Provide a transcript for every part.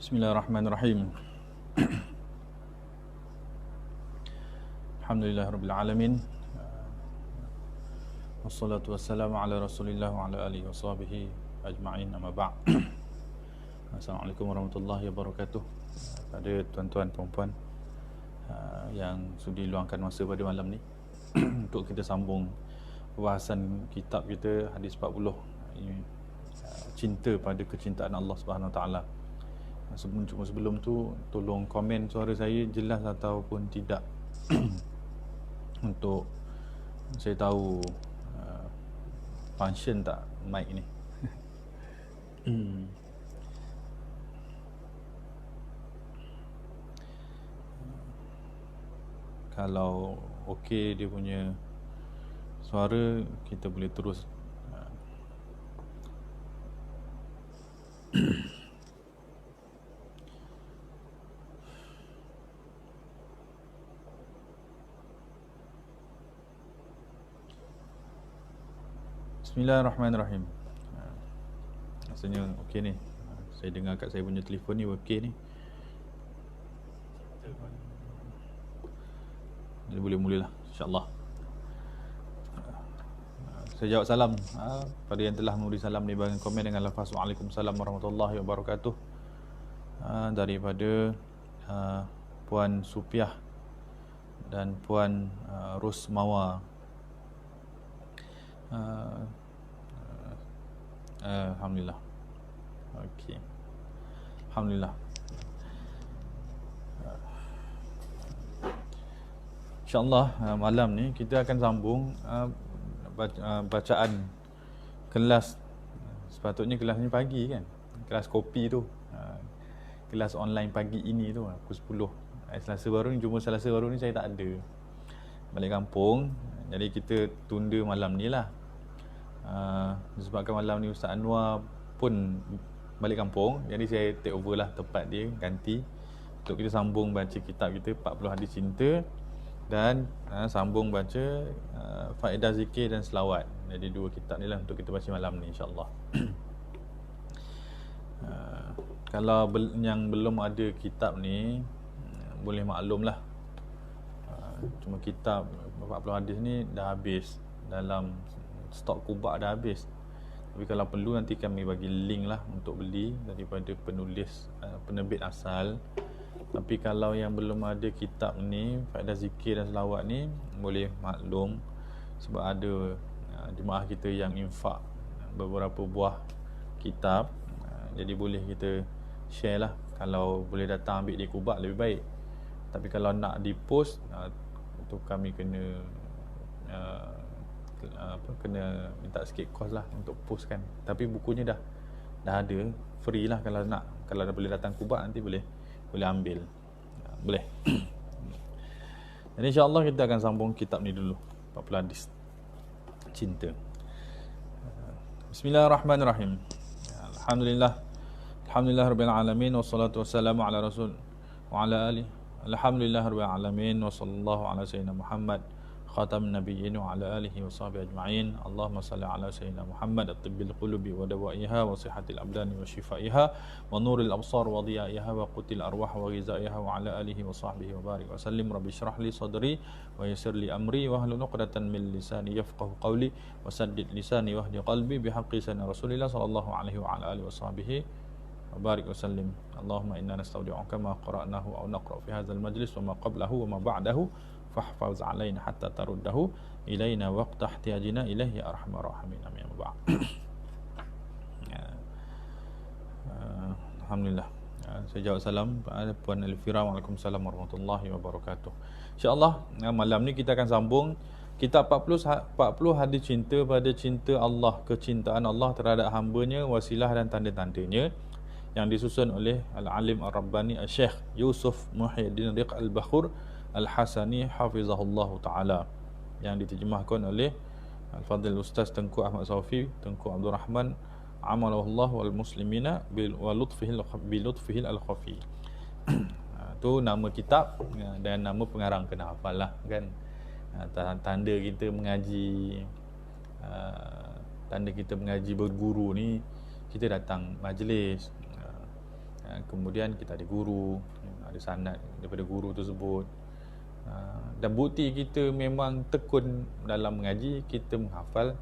Bismillahirrahmanirrahim. Alhamdulillahirabbil alamin. Wassalatu wassalamu ala Rasulillah wa ala alihi washabihi ajma'in, amma ba'd. Assalamualaikum warahmatullahi wabarakatuh. Pada tuan-tuan puan-puan yang sudi luangkan masa pada malam ni untuk kita sambung pembahasan kitab kita hadis 40 ini, cinta pada kecintaan Allah Subhanahu Wa Taala. Sebelum tu tolong komen suara saya jelas ataupun tidak untuk saya tahu function tak mic ni. Kalau okey dia punya suara, kita boleh terus Bismillahirrahmanirrahim. Rasanya okey ni. Saya dengar kat saya punya telefon ni okey ni. Jadi boleh mulalah insya-Allah. Saya jawab salam pada yang telah memberi salam di bahagian komen dengan lafaz Waalaikumsalam warahmatullahi wabarakatuh, daripada Puan Supiah dan Puan Rusmawa. Alhamdulillah. Okey. Alhamdulillah. InsyaAllah malam ni kita akan sambung bacaan kelas. Sepatutnya kelas ni pagi kan, kelas kopi tu, kelas online pagi ini tu pukul 10. Selasa baru ni, cuma Selasa baru ni saya tak ada, balik kampung. Jadi kita tunda malam ni lah. Disebabkan malam ni Ustaz Anwar pun balik kampung, jadi saya take over lah tempat dia, ganti untuk kita sambung baca kitab kita 40 hadis cinta dan sambung baca faedah zikir dan selawat. Jadi dua kitab ni lah untuk kita baca malam ni insya-Allah. Kalau yang belum ada kitab ni boleh maklum lah, cuma kitab 40 hadis ni dah habis, dalam stok Kubak dah habis. Tapi kalau perlu nanti kami bagi link lah untuk beli daripada penerbit asal. Tapi kalau yang belum ada kitab ni, faedah zikir dan selawat ni, boleh maklum sebab ada jemaah kita yang infak beberapa buah kitab. Jadi boleh kita share lah. Kalau boleh datang ambil di Kubak lebih baik. Tapi kalau nak di post, itu kami kena kena minta sikit kos lah untuk post kan. Tapi bukunya dah ada free lah. Kalau nak, kalau dah boleh datang Kubak nanti boleh ambil. Boleh. Jadi insya-Allah kita akan sambung kitab ni dulu, 40 hadis cinta. Bismillahirrahmanirrahim. Alhamdulillahirabbil alamin, wassalatu wassalamu ala rasul wa ala alihi. Alhamdulillahirabbil alamin, wassallallahu ala sayyidina Muhammad khatamin nabiyyin wa ala alihi washabihi ajma'in. Allahumma salli ala sayyidina Muhammad at-tibbil qulubi wa dawaiha wa sihhatil abdani wa shifaiha wa nuril absar wa dhiyaiha wa qutil arwah wa ghizaiha wa ala alihi wa sahbihi wa barik wa sallim. Rabbi shrah li sadri wa yassir li amri wa hlul 'uqdatan min lisani yafqahu qawli wa saddid lisani wa hdi qalbi bihaqqi sayyidina Rasulillah sallallahu alaihi wa ala alihi wa sahbihi wa barik wa sallim. Allahumma inna nastaudi'uka ma qara'nahu aw naqra' fi hadzal majlis wa ma qablahu wa ma ba'dahu fahfaz alaina hatta taruddahu ilaina waqta ihtiyajina ilaihi ya arhamar rahimin. Amin. Alhamdulillah. Saya jawab salam pada Puan Elvira. Waalaikumsalam warahmatullahi wabarakatuh. InsyaAllah malam ni kita akan sambung kitab 40 hadis cinta pada cinta Allah, kecintaan Allah terhadap hamba-Nya, wasilah dan tanda-tandanya, yang disusun oleh Al-Alim Ar-Rabbani Al-Syekh Yusuf Muhyiddin Riq Al-Bakhur Al-Hasani hafizahullah ta'ala, yang diterjemahkan oleh Al-Fadhil Ustaz Tengku Ahmad Saufi, Tengku Abdul Rahman amalahullah wal muslimina bil lutfihil al-khafi. Tu nama kitab dan nama pengarang, kena hafal lah kan. Tanda kita mengaji berguru ni kita datang majlis, kemudian kita ada guru, ada sanad daripada guru tersebut, dan bukti kita memang tekun dalam mengaji, kita menghafal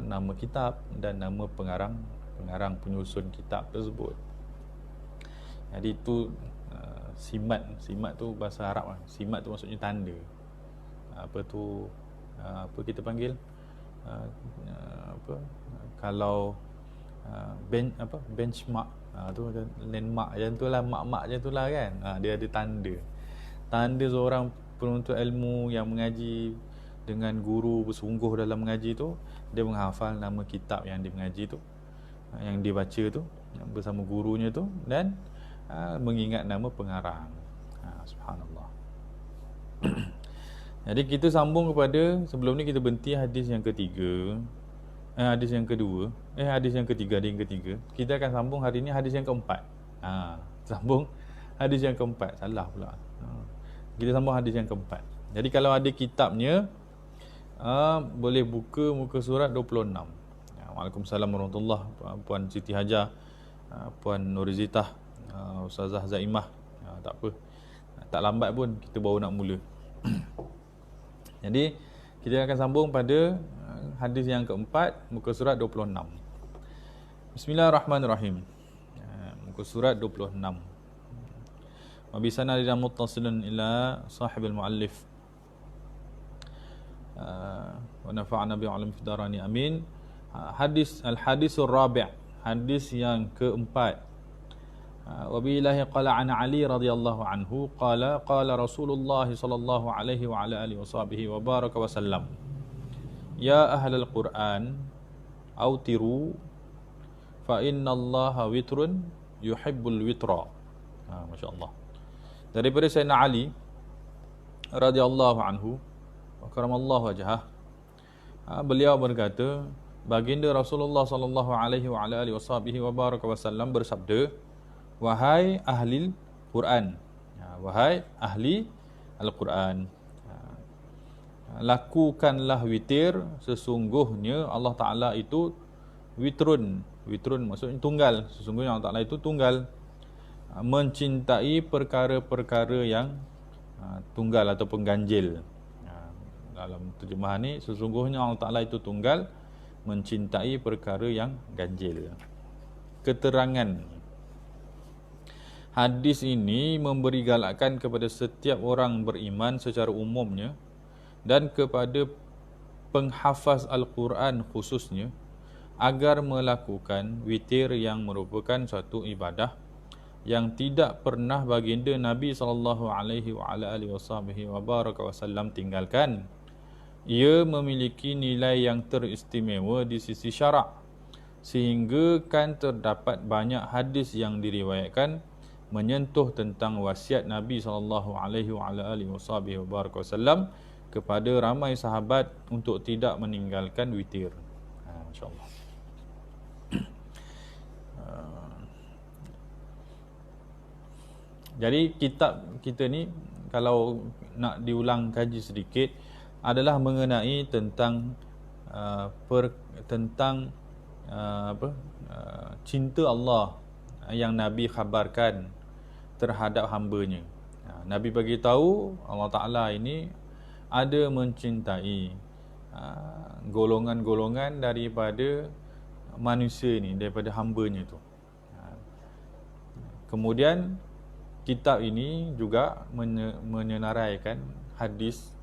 nama kitab dan nama pengarang penyusun kitab tersebut. Jadi itu simat tu bahasa Arab lah. Simat tu maksudnya tanda. Apa kita panggil, kalau benchmark, tu landmark macam tu lah, mak-mak macam tu lah kan. Dia ada tanda seorang penuntut ilmu yang mengaji dengan guru bersungguh dalam mengaji tu, dia menghafal nama kitab yang dia mengaji tu, yang dia baca tu bersama gurunya tu, dan mengingat nama pengarang. Subhanallah. Jadi kita sambung kepada, sebelum ni kita berhenti hadis yang ketiga, hadis yang kedua, hadis yang ketiga, kita akan sambung hari ni hadis yang keempat. Sambung hadis yang keempat, salah pula. Kita sambung hadis yang keempat. Jadi kalau ada kitabnya, boleh buka muka surat 26. Waalaikumsalam warahmatullahi wabarakatuh. Puan Siti Hajar, Puan Nurizitah, Ustazah Zaimah. Tak apa, tak lambat pun, kita baru nak mula. Jadi kita akan sambung pada hadis yang keempat, muka surat 26. Bismillahirrahmanirrahim. Muka surat 26. Wa bi sanadin muttasilun ila sahibil muallif. Wa nafa'ana bi 'ilmi fid darani amin. Al-hadisul rabi', hadis yang keempat. Wa billahi qala an Ali radhiyallahu anhu qala Rasulullah sallallahu alaihi wa ala alihi washabihi wa baraka wasallam, ya ahlal Quran autiru fa innallaha witrun yuhibbul witra. Masya-Allah. Daripada Sayyidina Ali radhiyallahu anhu wa karamallahu wajhah, beliau berkata, baginda Rasulullah sallallahu alaihi wa ala alihi washabihi wa baraka wasallam bersabda, wahai ahli Quran, wahai ahli Al-Quran, lakukanlah witir, sesungguhnya Allah Ta'ala itu witrun maksudnya tunggal, sesungguhnya Allah Ta'ala itu tunggal, mencintai perkara-perkara yang tunggal ataupun ganjil. Dalam terjemahan ni, sesungguhnya Allah Ta'ala itu tunggal, mencintai perkara yang ganjil. Keterangan hadis ini memberi galakan kepada setiap orang beriman secara umumnya dan kepada penghafaz Al-Quran khususnya agar melakukan witir yang merupakan satu ibadah yang tidak pernah baginda Nabi SAW tinggalkan. Ia memiliki nilai yang teristimewa di sisi syarak, sehingga kan terdapat banyak hadis yang diriwayatkan menyentuh tentang wasiat Nabi SAW kepada ramai sahabat untuk tidak meninggalkan witir. Masya-Allah. Jadi kitab kita ni, kalau nak diulang kaji sedikit, adalah mengenai tentang cinta Allah yang Nabi khabarkan terhadap hamba-Nya. Nabi bagi tahu Allah Ta'ala ini ada mencintai golongan-golongan daripada manusia ni, daripada hamba-Nya tu. Kemudian kitab ini juga menyenaraikan hadis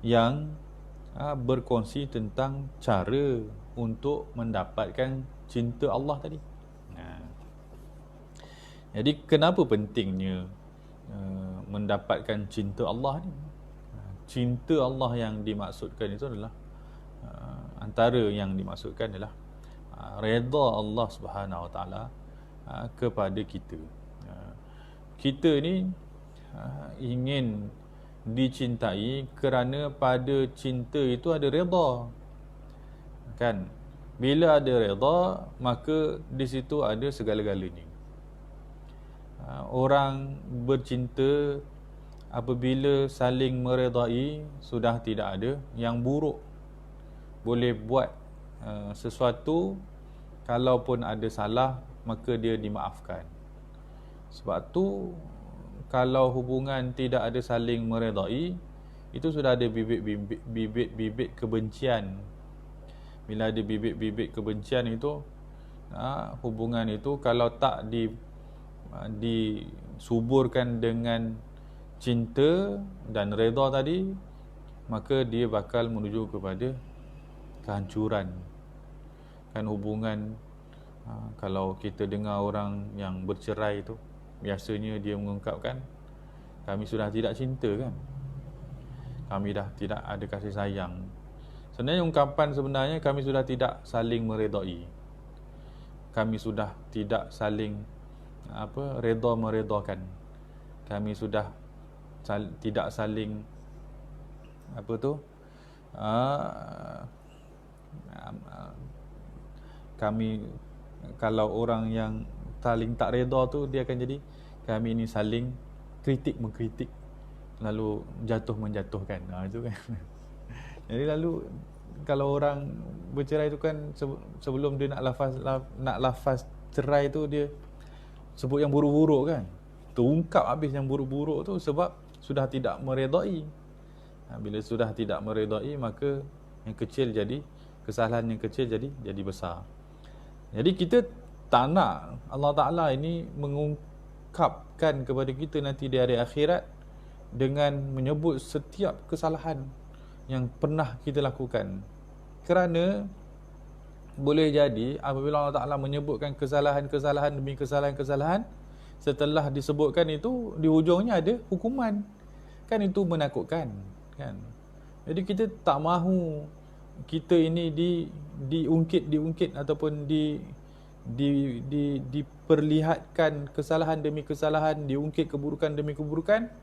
yang berkongsi tentang cara untuk mendapatkan cinta Allah tadi. Jadi kenapa pentingnya mendapatkan cinta Allah ni? Cinta Allah yang dimaksudkan itu adalah antara yang dimaksudkan adalah redha Allah Subhanahu Wa Taala kepada kita. Kita ni ingin dicintai kerana pada cinta itu ada redha, kan? Bila ada redha, maka di situ ada segala-galanya. Orang bercinta apabila saling meredai, sudah tidak ada yang buruk. Boleh buat sesuatu kalaupun ada salah, maka dia dimaafkan. Sebab tu kalau hubungan tidak ada saling meredai, itu sudah ada bibit-bibit kebencian. Bila ada bibit-bibit kebencian itu, hubungan itu kalau tak disuburkan dengan cinta dan redha tadi, maka dia bakal menuju kepada kehancuran. Kan hubungan, kalau kita dengar orang yang bercerai tu, biasanya dia mengungkapkan, kami sudah tidak cinta kan, kami dah tidak ada kasih sayang. Sebenarnya ungkapan sebenarnya kami sudah tidak saling meredai, kami sudah tidak saling redha meredhakan, kami sudah tidak saling kami, kalau orang yang saling tak redha tu, dia akan jadi kami ni saling kritik mengkritik, lalu jatuh menjatuhkan. Itu kan. Jadi lalu kalau orang bercerai tu kan, sebelum dia nak lafaz cerai tu, dia sebut yang buruk-buruk kan, terungkap habis yang buruk-buruk tu, sebab sudah tidak meredai. Bila sudah tidak meredai, maka yang kecil jadi kesalahan, yang kecil jadi besar. Jadi kita tak nak Allah Ta'ala ini mengungkapkan kepada kita nanti di hari akhirat dengan menyebut setiap kesalahan yang pernah kita lakukan. Kerana boleh jadi apabila Allah Ta'ala menyebutkan kesalahan-kesalahan demi kesalahan-kesalahan, setelah disebutkan itu, di hujungnya ada hukuman. Kan itu menakutkan kan. Jadi kita tak mahu kita ini diungkit ataupun diperlihatkan kesalahan demi kesalahan, diungkit keburukan demi keburukan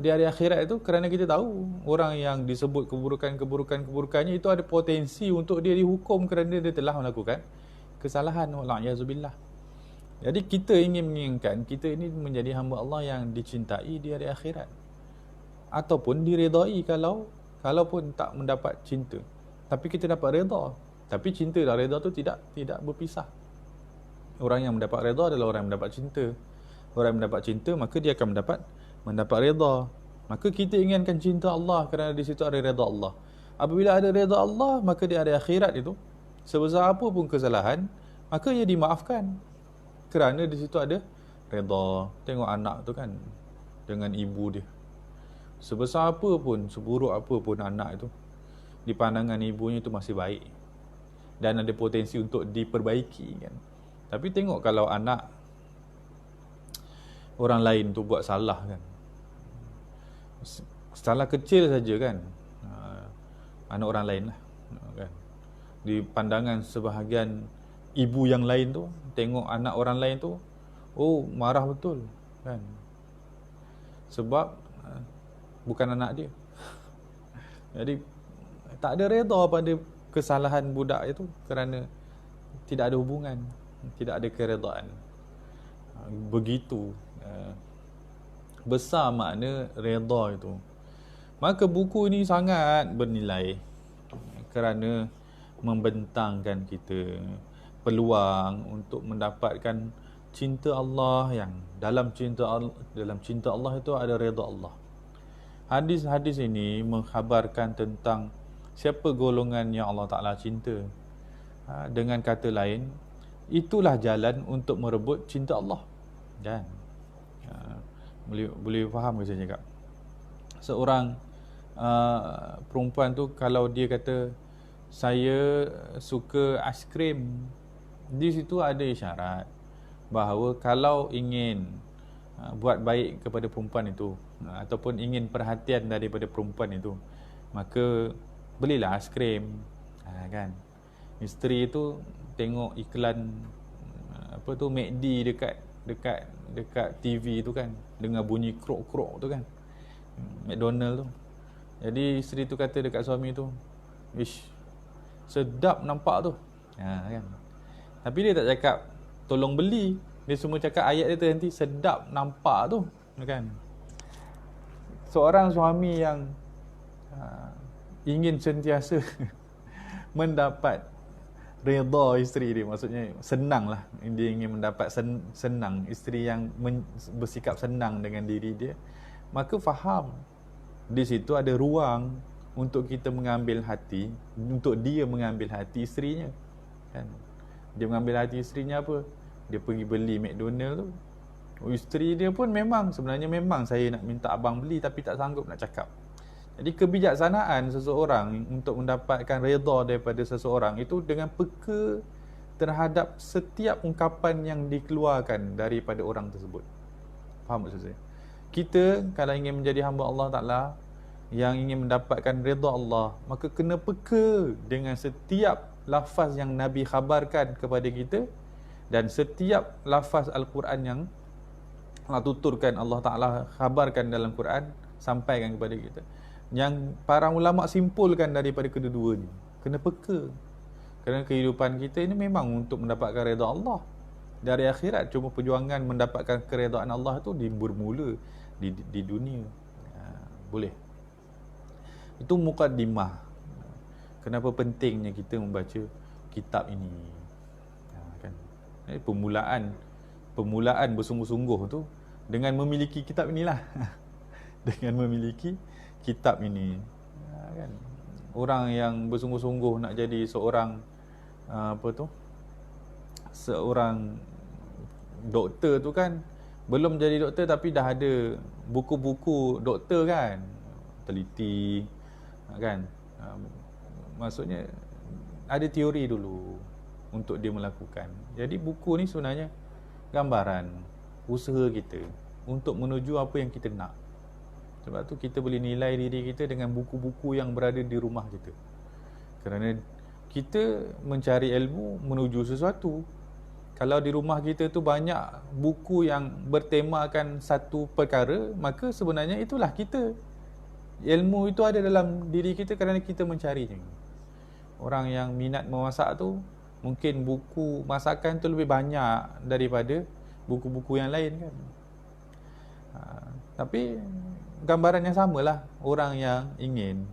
di hari akhirat itu, kerana kita tahu orang yang disebut keburukannya itu ada potensi untuk dia dihukum kerana dia telah melakukan kesalahan. Wa'alaikumsalam. Jadi kita ingin menginginkan kita ini menjadi hamba Allah yang dicintai di hari akhirat, ataupun diredai kalaupun tak mendapat cinta, tapi kita dapat redha. Tapi cinta dan redha tu tidak berpisah. Orang yang mendapat redha adalah orang yang mendapat cinta. Orang yang mendapat cinta, maka dia akan mendapat redha. Maka kita inginkan cinta Allah kerana di situ ada redha Allah. Apabila ada redha Allah, maka di hari akhirat itu, sebesar apa pun kesalahan, maka ia dimaafkan kerana di situ ada redha. Tengok anak tu kan, dengan ibu dia, sebesar apa pun, seburuk apa pun anak itu, di pandangan ibunya itu masih baik dan ada potensi untuk diperbaiki kan. Tapi tengok kalau anak orang lain tu buat salah kan, salah kecil saja kan, anak orang lain lah kan, di pandangan sebahagian ibu yang lain tu, tengok anak orang lain tu, oh marah betul kan, sebab bukan anak dia. Jadi tak ada redha pada kesalahan budak itu kerana tidak ada hubungan, tidak ada keredaan. Begitu besar makna redha itu. Maka buku ini sangat bernilai kerana membentangkan kita peluang untuk mendapatkan cinta Allah, yang dalam cinta Allah itu ada redha Allah. Hadis-hadis ini mengkhabarkan tentang siapa golongan yang Allah Ta'ala cinta. Dengan kata lain, itulah jalan untuk merebut cinta Allah. Dan boleh faham ke saya cakap? Seorang perempuan tu, kalau dia kata saya suka aiskrim, di situ ada isyarat bahawa kalau ingin buat baik kepada perempuan itu, ataupun ingin perhatian daripada perempuan itu, maka belilah aiskrim kan. Isteri itu tengok iklan McD dekat TV tu kan, dengar bunyi krok-krok tu kan, McDonald tu. Jadi isteri tu kata dekat suami tu, ish, sedap nampak tu kan. Tapi dia tak cakap tolong beli, dia semua cakap ayat dia terhenti sedap nampak tu kan. Seorang suami yang ingin sentiasa mendapat redha isteri dia, maksudnya senang lah, dia ingin mendapat senang, isteri yang bersikap senang dengan diri dia, maka faham di situ ada ruang untuk kita mengambil hati, untuk dia mengambil hati isterinya kan. Dia mengambil hati isterinya apa? Dia pergi beli McDonald tu. Isteri dia pun sebenarnya memang saya nak minta abang beli tapi tak sanggup nak cakap. Jadi kebijaksanaan seseorang untuk mendapatkan redha daripada seseorang itu dengan peka terhadap setiap ungkapan yang dikeluarkan daripada orang tersebut. Faham maksud saya? Kita kalau ingin menjadi hamba Allah Ta'ala yang ingin mendapatkan redha Allah, maka kena peka dengan setiap lafaz yang Nabi khabarkan kepada kita dan setiap lafaz Al-Quran yang Allah tuturkan, Allah Ta'ala khabarkan dalam Quran, sampaikan kepada kita. Yang para ulama simpulkan daripada kedua-dua ni, kena peka. Kerana kehidupan kita ini memang untuk mendapatkan redha Allah dari akhirat. Cuma perjuangan mendapatkan keredaan Allah tu bermula di dunia. Boleh. Itu mukaddimah. Kenapa pentingnya kita membaca kitab ini. Kan? Permulaan bersungguh-sungguh tu dengan memiliki kitab inilah. Dengan memiliki kitab ini. Kan? Orang yang bersungguh-sungguh nak jadi seorang seorang doktor tu kan, belum jadi doktor tapi dah ada buku-buku doktor kan, teliti kan, maksudnya ada teori dulu untuk dia melakukan. Jadi buku ni sebenarnya gambaran usaha kita untuk menuju apa yang kita nak. Sebab tu kita boleh nilai diri kita dengan buku-buku yang berada di rumah kita. Kerana kita mencari ilmu menuju sesuatu. Kalau di rumah kita tu banyak buku yang bertemakan satu perkara, maka sebenarnya itulah kita. Ilmu itu ada dalam diri kita kerana kita mencarinya. Orang yang minat memasak tu, mungkin buku masakan tu lebih banyak daripada buku-buku yang lain kan. Tapi gambaran yang samalah, orang yang ingin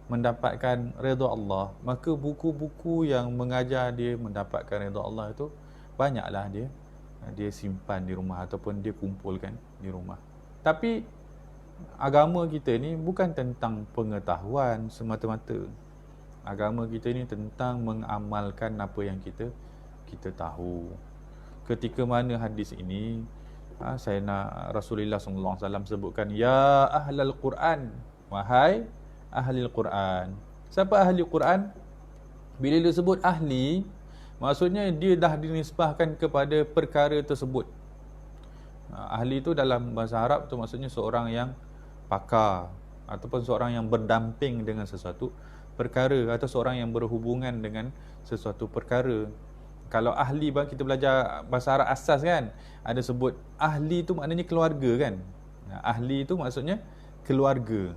mendapatkan redha Allah, maka buku-buku yang mengajar dia mendapatkan redha Allah itu banyaklah dia simpan di rumah ataupun dia kumpulkan di rumah. Tapi agama kita ni bukan tentang pengetahuan semata-mata. Agama kita ni tentang mengamalkan apa yang kita tahu. Ketika mana hadis ini saya nak Rasulullah SAW sebutkan, ya ahlal Quran, wahai ahli Quran. Siapa ahli Quran? Bila dia sebut ahli, maksudnya dia dah dinisbahkan kepada perkara tersebut. Ahli itu dalam bahasa Arab tu maksudnya seorang yang pakar ataupun seorang yang berdamping dengan sesuatu perkara atau seorang yang berhubungan dengan sesuatu perkara. Kalau ahli, kita belajar bahasa Arab asas kan, ada sebut ahli tu maknanya keluarga kan. Ahli tu maksudnya keluarga.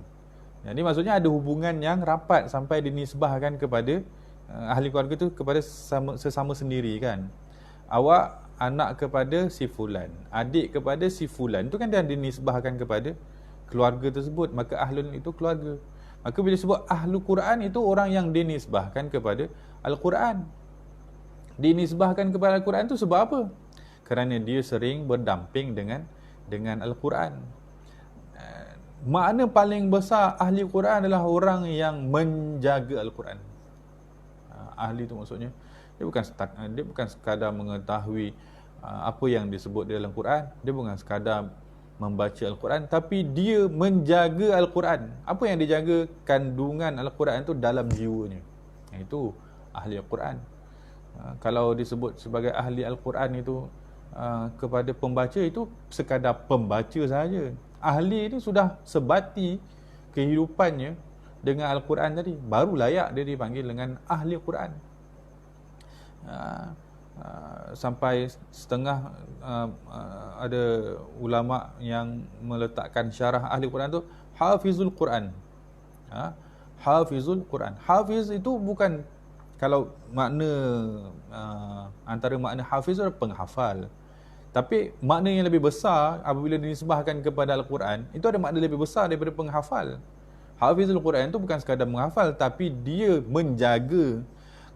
Jadi maksudnya ada hubungan yang rapat sampai dinisbahkan kepada ahli keluarga tu kepada sesama sendiri kan. Awak anak kepada si fulan, adik kepada si fulan, itu kan dia dinisbahkan kepada keluarga tersebut, maka ahlun itu keluarga. Maka bila sebut ahlu Quran, itu orang yang dinisbahkan kepada Al-Quran. Dinisbahkan kepada Al-Quran tu sebab apa? Kerana dia sering berdamping dengan Al-Quran. Makna paling besar ahli Quran adalah orang yang menjaga Al-Quran. Ahli tu maksudnya dia bukan sekadar mengetahui apa yang disebut dalam Quran, dia bukan sekadar membaca Al-Quran, tapi dia menjaga Al-Quran. Apa yang dijaga? Kandungan Al-Quran itu dalam jiwanya. Itu ahli Al-Quran. Kalau disebut sebagai ahli Al-Quran itu kepada pembaca, itu sekadar pembaca saja. Ahli ini sudah sebati kehidupannya dengan Al-Quran tadi, baru layak dia dipanggil dengan ahli Quran. Sampai setengah ada ulama yang meletakkan syarah ahli Quran tu hafizul Quran. Hafizul Quran. Hafiz itu bukan, kalau makna antara makna hafiz adalah penghafal, tapi makna yang lebih besar apabila dinisbahkan kepada Al-Quran, itu ada makna lebih besar daripada penghafal. Hafizul Quran itu bukan sekadar menghafal, tapi dia menjaga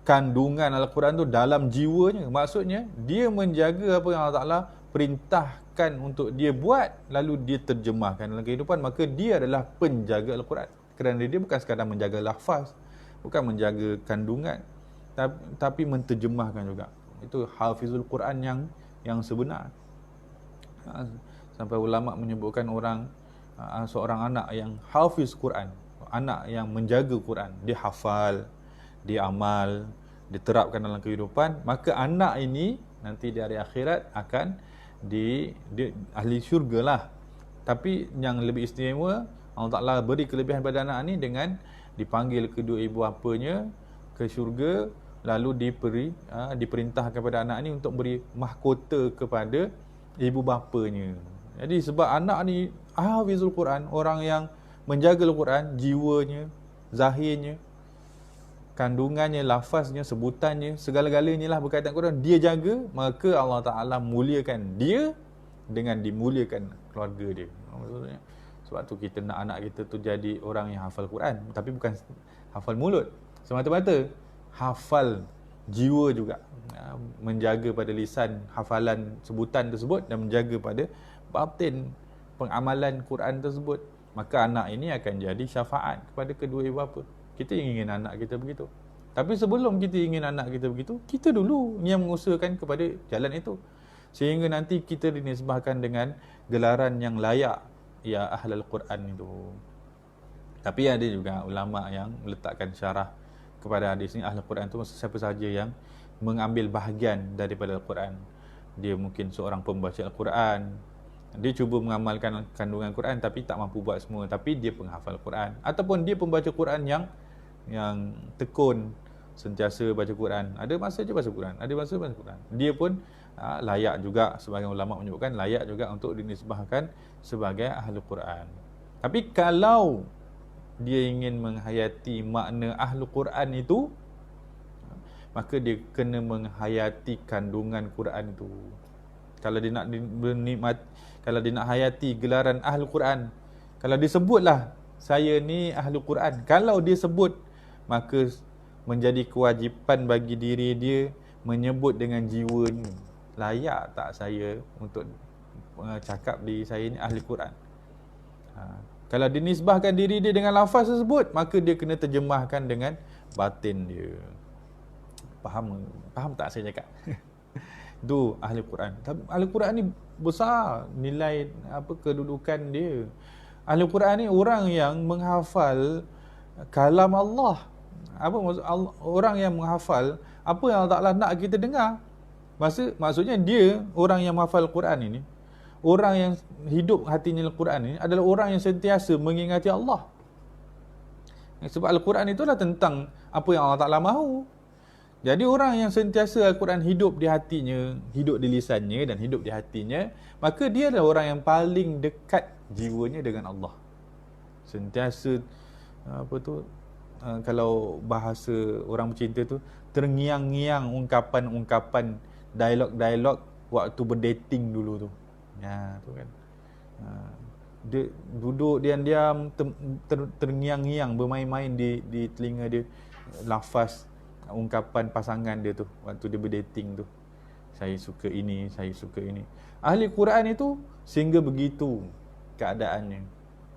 kandungan Al-Quran tu dalam jiwanya. Maksudnya dia menjaga apa yang Allah Ta'ala perintahkan untuk dia buat, lalu dia terjemahkan dalam kehidupan, maka dia adalah penjaga Al-Quran. Kerana dia bukan sekadar menjaga lafaz, bukan menjaga kandungan, tapi menterjemahkan juga. Itu hafizul Quran yang sebenar. Sampai ulama menyebutkan seorang anak yang hafiz Quran, anak yang menjaga Quran, dia hafal, dia amal, diterapkan dalam kehidupan, maka anak ini nanti di hari akhirat akan dia ahli syurga lah. Tapi yang lebih istimewa, Allah Ta'ala beri kelebihan pada anak ni dengan dipanggil kedua ibu bapanya ke syurga, lalu diperintahkan kepada anak ni untuk beri mahkota kepada ibu bapanya. Jadi sebab anak ni hafizul Quran, orang yang menjaga Al-Quran, jiwanya, zahirnya, kandungannya, lafaznya, sebutannya, segala-galanya lah berkaitan Quran, dia jaga, maka Allah Ta'ala muliakan dia dengan dimuliakan keluarga dia. Maksudnya, sebab tu kita nak anak kita tu jadi orang yang hafal Quran, tapi bukan hafal mulut semata-mata, hafal jiwa juga, menjaga pada lisan hafalan sebutan tersebut dan menjaga pada batin pengamalan Quran tersebut. Maka anak ini akan jadi syafaat kepada kedua ibu bapa. Kita ingin anak kita begitu. Tapi sebelum kita ingin anak kita begitu, kita dulu yang mengusahakan kepada jalan itu. Sehingga nanti kita dinisbahkan dengan gelaran yang layak, ya ahlul Quran itu. Tapi ada juga ulama yang meletakkan syarah kepada hadis ini. Ahlul Quran itu maksud siapa sahaja yang mengambil bahagian daripada Al-Quran. Dia mungkin seorang pembaca Al-Quran, dia cuba mengamalkan kandungan Quran tapi tak mampu buat semua, tapi dia penghafal Quran, ataupun dia pembaca Quran yang tekun, sentiasa baca Quran. Ada masa je baca Quran, ada masa baca Quran. Dia pun layak juga, sebagian ulama menyebutkan layak juga untuk dinisbahkan sebagai ahli Quran. Tapi kalau dia ingin menghayati makna ahli Quran itu, maka dia kena menghayati kandungan Quran itu. Kalau dia nak kalau dia nak hayati gelaran ahli Quran, kalau disebutlah saya ni ahli Quran, kalau dia sebut, maka menjadi kewajipan bagi diri dia menyebut dengan jiwanya, layak tak saya untuk cakap diri saya ni ahli Quran. Kalau dinisbahkan diri dia dengan lafaz tersebut, maka dia kena terjemahkan dengan batin dia. Faham tak saya cakap? Itu ahli Quran. Ahli Quran ni besar nilai kedudukan dia. Ahli Quran ni orang yang menghafal kalam Allah. Apa maksud orang yang menghafal apa yang Allah Ta'ala nak kita dengar. Maksudnya dia, orang yang menghafal Quran ini, orang yang hidup hatinya Al-Quran ini adalah orang yang sentiasa mengingati Allah. Sebab Al-Quran itulah tentang apa yang Allah Ta'ala mahu. Jadi orang yang sentiasa Al-Quran hidup di hatinya, hidup di lisannya dan hidup di hatinya, maka dia adalah orang yang paling dekat jiwanya dengan Allah. Sentiasa kalau bahasa orang bercinta tu, terngiang-ngiang ungkapan-ungkapan, dialog-dialog waktu berdating dulu tu. Ya, tu kan. Dia duduk diam-diam, terngiang-ngiang, bermain-main di telinga dia lafaz ungkapan pasangan dia tu waktu dia berdating tu. Saya suka ini, saya suka ini. Ahli Quran itu sehingga begitu keadaannya.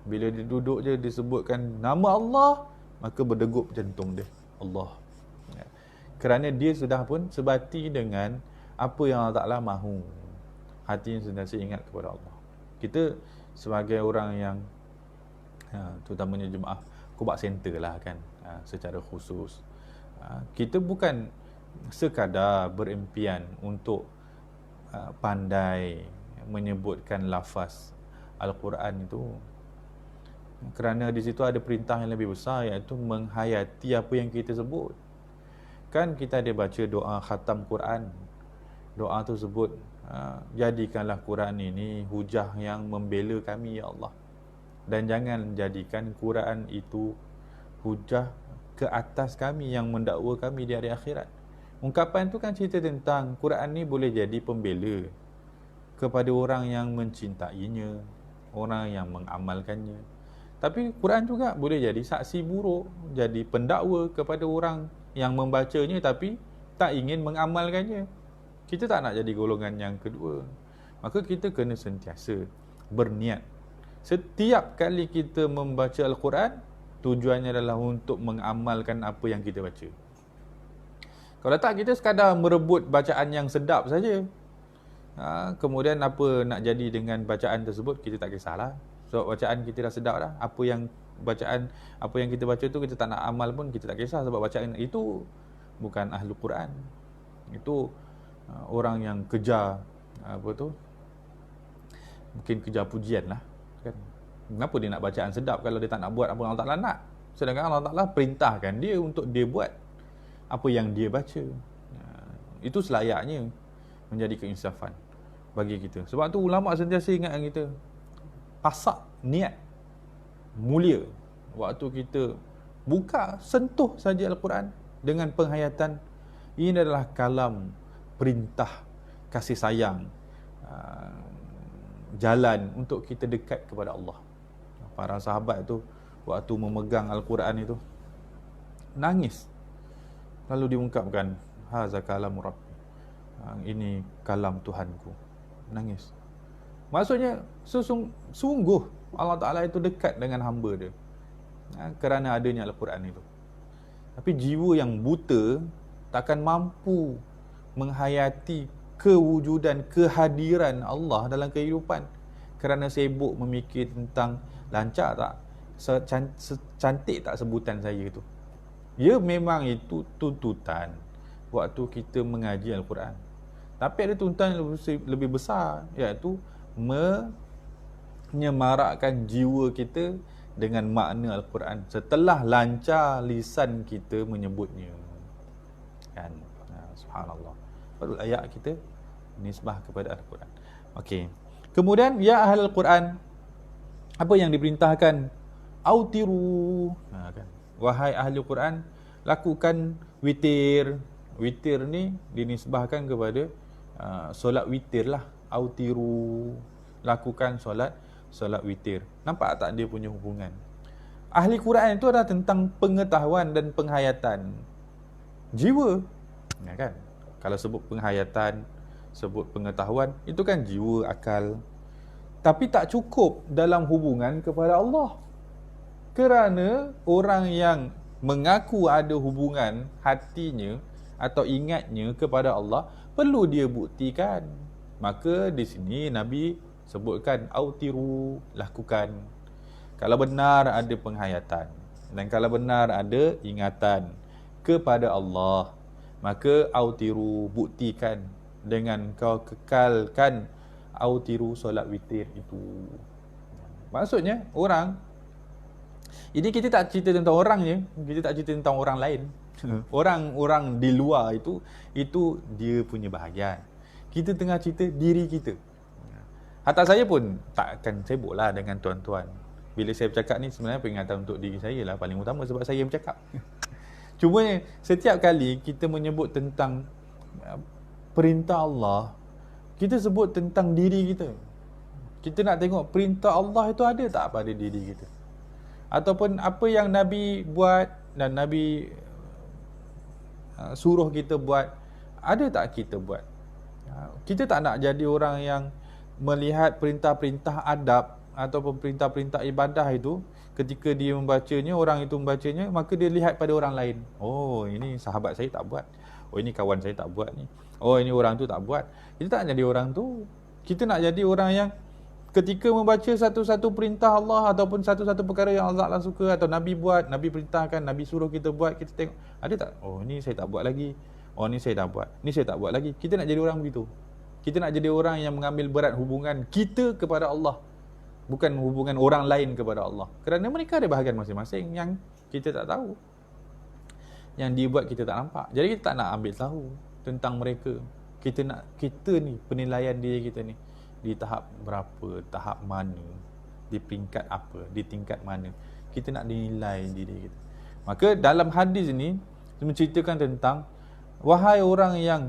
Bila dia duduk je disebutkan nama Allah, maka berdegup jantung dia. Allah. Ya. Kerana dia sudah pun sebati dengan apa yang Allah Ta'ala mahu. Hatinya sentiasa ingat kepada Allah. Kita sebagai orang yang terutamanya jemaah Quba Center lah kan, secara khusus, kita bukan sekadar berimpian untuk pandai menyebutkan lafaz Al-Quran itu, kerana di situ ada perintah yang lebih besar, iaitu menghayati apa yang kita sebut. Kan kita ada baca doa khatam Quran. Doa tu sebut, jadikanlah Quran ini hujah yang membela kami, ya Allah. Dan jangan jadikan Quran itu hujah ke atas kami yang mendakwa kami di hari akhirat. Ungkapan tu kan cerita tentang Quran ni boleh jadi pembela kepada orang yang mencintainya, orang yang mengamalkannya. Tapi Quran juga boleh jadi saksi buruk, jadi pendakwa kepada orang yang membacanya tapi tak ingin mengamalkannya. Kita tak nak jadi golongan yang kedua. Maka kita kena sentiasa berniat. Setiap kali kita membaca Al-Quran, tujuannya adalah untuk mengamalkan apa yang kita baca. Kalau tak, kita sekadar merebut bacaan yang sedap saja. Kemudian apa nak jadi dengan bacaan tersebut, kita tak kisahlah. Sebab bacaan kita dah sedap dah. Apa yang kita baca tu kita tak nak amal pun kita tak kisah, sebab bacaan itu bukan ahli Quran. Itu orang yang kejar mungkin kejar pujian lah kan. Kenapa dia nak bacaan sedap kalau dia tak nak buat apa Allah Ta'ala nak? Sedangkan Allah Ta'ala perintahkan dia untuk dia buat apa yang dia baca. Itu selayaknya menjadi keinsafan bagi kita. Sebab tu ulama sentiasa ingatkan kita, pasak niat mulia waktu kita buka, sentuh saja Al-Quran dengan penghayatan. Ini adalah kalam perintah kasih sayang, jalan untuk kita dekat kepada Allah. Para sahabat tu waktu memegang Al-Quran itu nangis, lalu diungkapkan, haza kalamu rabbi, ini kalam Tuhanku. Nangis. Maksudnya sungguh Allah Ta'ala itu dekat dengan hamba dia, kerana adanya Al-Quran itu. Tapi jiwa yang buta takkan mampu menghayati kewujudan, kehadiran Allah dalam kehidupan, kerana sibuk memikir tentang lancar tak, secantik tak sebutan saya itu. Ya, memang itu tuntutan waktu kita mengaji Al-Quran. Tapi ada tuntutan yang lebih besar, iaitu menyemarakkan jiwa kita dengan makna Al-Quran setelah lancar lisan kita menyebutnya. Kan? Subhanallah. Baru ayat kita nisbah kepada Al-Quran. Okey. Kemudian, ya ahli Al-Quran, apa yang diperintahkan? Autiru. Kan? Wahai ahli Al-Quran, lakukan witir. Witir ni dinisbahkan kepada solat witir lah. Autiru, lakukan solat witir. Nampak tak dia punya hubungan? Ahli Quran itu adalah tentang pengetahuan dan penghayatan jiwa, ya kan? Kalau sebut penghayatan, sebut pengetahuan, itu kan jiwa, akal. Tapi tak cukup dalam hubungan kepada Allah. Kerana orang yang mengaku ada hubungan hatinya atau ingatnya kepada Allah, perlu dia buktikan. Maka di sini Nabi sebutkan autiru, lakukan. Kalau benar ada penghayatan dan kalau benar ada ingatan kepada Allah, maka autiru, buktikan dengan kau kekalkan autiru solat witir itu. Maksudnya orang ini, kita tak cerita tentang orangnya, kita tak cerita tentang orang lain. Orang-orang di luar itu dia punya bahagian. Kita tengah cerita diri kita. Hatta saya pun tak akan sibuk lah dengan tuan-tuan. Bila saya bercakap ni sebenarnya peringatan untuk diri saya lah paling utama, sebab saya yang bercakap. Cuma setiap kali kita menyebut tentang perintah Allah, kita sebut tentang diri kita. Kita nak tengok perintah Allah itu ada tak pada diri kita, ataupun apa yang Nabi buat dan Nabi suruh kita buat, ada tak kita buat. Kita tak nak jadi orang yang melihat perintah-perintah adab ataupun perintah-perintah ibadah itu, ketika dia membacanya, orang itu membacanya, maka dia lihat pada orang lain. Oh, ini sahabat saya tak buat. Oh, ini kawan saya tak buat ni. Oh, ini orang tu tak buat. Kita tak nak jadi orang tu. Kita nak jadi orang yang ketika membaca satu-satu perintah Allah ataupun satu-satu perkara yang Allah Ta'ala suka atau Nabi buat, Nabi perintahkan, Nabi suruh kita buat, kita tengok, ada tak? Oh, ni saya tak buat lagi. Oh, ni saya dah buat. Ni saya tak buat lagi. Kita nak jadi orang begitu. Kita nak jadi orang yang mengambil berat hubungan kita kepada Allah, bukan hubungan orang lain kepada Allah. Kerana mereka ada bahagian masing-masing yang kita tak tahu, yang dia buat kita tak nampak. Jadi kita tak nak ambil tahu tentang mereka. Kita ni, penilaian diri kita ni di tahap berapa, tahap mana, di peringkat apa, di tingkat mana. Kita nak dinilai diri kita. Maka dalam hadis ini menceritakan tentang wahai orang yang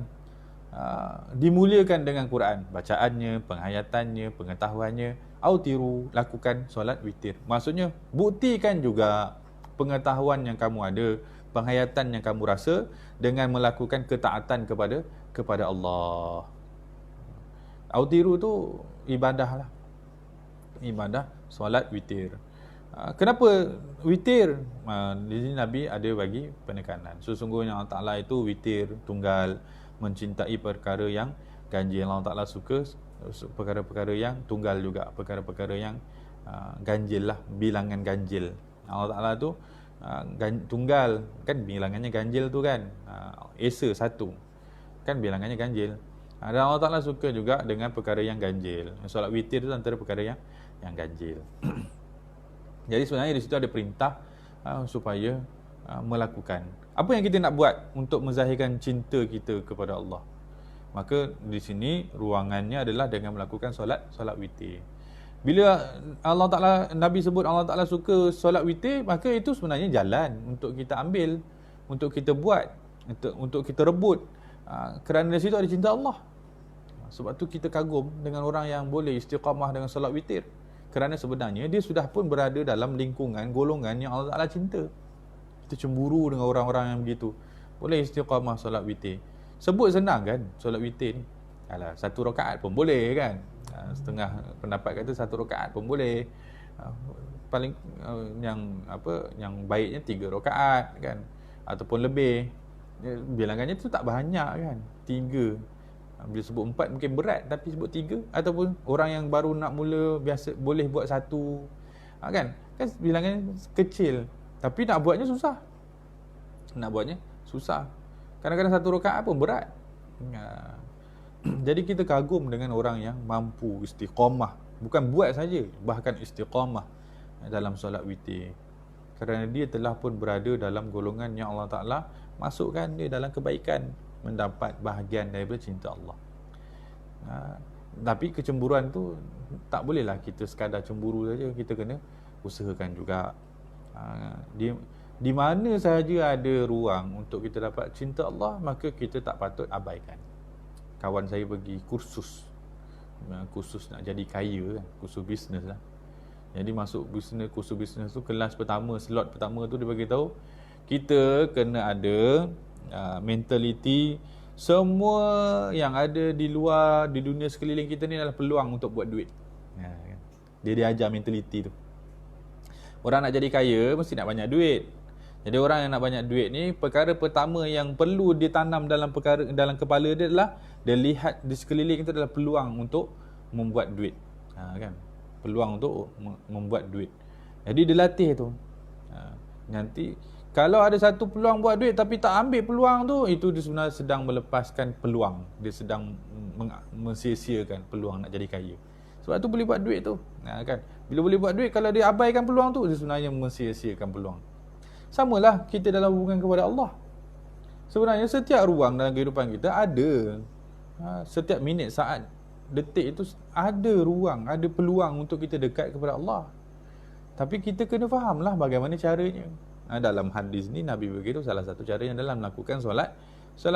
dimuliakan dengan Quran, bacaannya, penghayatannya, pengetahuannya, autiru, lakukan solat witir. Maksudnya buktikan juga pengetahuan yang kamu ada, penghayatan yang kamu rasa dengan melakukan ketaatan kepada Allah. Autiru tu ibadah lah. Ibadah solat witir. Kenapa witir? Di sini Nabi ada bagi penekanan. Sesungguhnya Allah Ta'ala itu witir, tunggal, mencintai perkara yang ganjil. Allah Ta'ala suka perkara-perkara yang tunggal juga, perkara-perkara yang ganjil lah, bilangan ganjil. Allah Ta'ala tu tunggal, kan bilangannya ganjil tu kan, esa satu, kan bilangannya ganjil. Dan Allah Ta'ala suka juga dengan perkara yang ganjil. Solat witir tu antara perkara yang ganjil. Jadi sebenarnya di situ ada perintah supaya melakukan. Apa yang kita nak buat untuk menzahirkan cinta kita kepada Allah? Maka di sini ruangannya adalah dengan melakukan solat witir. Bila Allah Ta'ala, Nabi sebut Allah Ta'ala suka solat witir, maka itu sebenarnya jalan untuk kita ambil, untuk kita buat, untuk kita rebut. Kerana di situ ada cinta Allah. Sebab tu kita kagum dengan orang yang boleh istiqamah dengan solat witir. Kerana sebenarnya dia sudah pun berada dalam lingkungan, golongan yang Allah Ta'ala cinta. Kita cemburu dengan orang-orang yang begitu. Boleh istiqamah solat witir. Sebut senang kan solat witir ni. Alah, 1 rakaat pun boleh kan. Setengah pendapat kata 1 rakaat pun boleh. Paling yang baiknya 3 rakaat kan, ataupun lebih. Bilangannya tu tak banyak kan, 3. Bila sebut 4 mungkin berat, tapi sebut 3. Ataupun orang yang baru nak mula biasa boleh buat 1, kan bilangannya kecil, tapi nak buatnya susah. Kadang-kadang 1 rakaat pun berat. Jadi kita kagum dengan orang yang mampu istiqamah, bukan buat saja, bahkan istiqamah dalam solat witir. Kerana dia telah pun berada dalam golongan yang Allah Ta'ala masukkan dia dalam kebaikan, mendapat bahagian daripada cinta Allah. Tapi kecemburuan tu tak bolehlah kita sekadar cemburu saja, kita kena usahakan juga. Di mana sahaja ada ruang untuk kita dapat cinta Allah, maka kita tak patut abaikan. Kawan saya pergi kursus nak jadi kaya kan, kursus bisnes lah. Jadi masuk kursus bisnes tu, kelas pertama, slot pertama tu dia bagi tahu kita kena ada mentaliti semua yang ada di luar, di dunia sekeliling kita ni adalah peluang untuk buat duit. Dia ajar mentaliti tu. Orang nak jadi kaya mesti nak banyak duit. Jadi orang yang nak banyak duit ni, perkara pertama yang perlu ditanam dalam kepala dia adalah dia lihat di sekeliling itu adalah peluang untuk membuat duit. Kan? Peluang untuk membuat duit. Jadi dia latih tu. Nanti kalau ada satu peluang buat duit tapi tak ambil peluang tu, itu dia sebenarnya sedang melepaskan peluang. Dia sedang mensia-siakan peluang nak jadi kaya. Sebab tu boleh buat duit tu. Kan? Bila boleh buat duit, kalau dia abaikan peluang tu, dia sebenarnya mensia-siakan peluang. Samalah kita dalam hubungan kepada Allah. Sebenarnya setiap ruang dalam kehidupan kita ada. Setiap minit, saat, detik itu ada ruang, ada peluang untuk kita dekat kepada Allah. Tapi kita kena fahamlah bagaimana caranya. Dalam hadis ni Nabi beritahu salah satu caranya adalah melakukan solat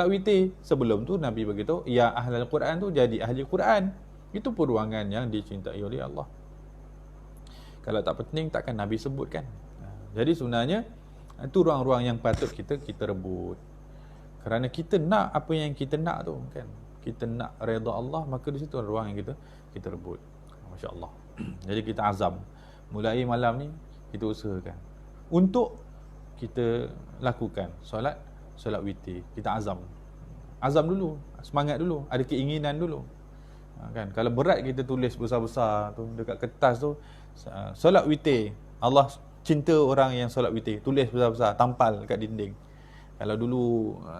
witir. Sebelum tu Nabi beritahu, ya ahlul Quran tu jadi ahli Quran. Itu pun ruangan yang dicintai oleh Allah. Kalau tak penting takkan Nabi sebutkan. Jadi sebenarnya itu ruang-ruang yang patut kita rebut. Kerana kita nak apa yang kita nak tu kan. Kita nak redha Allah, maka di situ ruang yang kita rebut. Masya-Allah. Jadi kita azam. Mulai malam ni kita usahakan untuk kita lakukan solat witir. Kita azam dulu, semangat dulu, ada keinginan dulu. Kan kalau berat kita tulis besar-besar tu dekat kertas tu, solat witir, Allah cinta orang yang solat witir, tulis besar-besar, tampal dekat dinding. Kalau dulu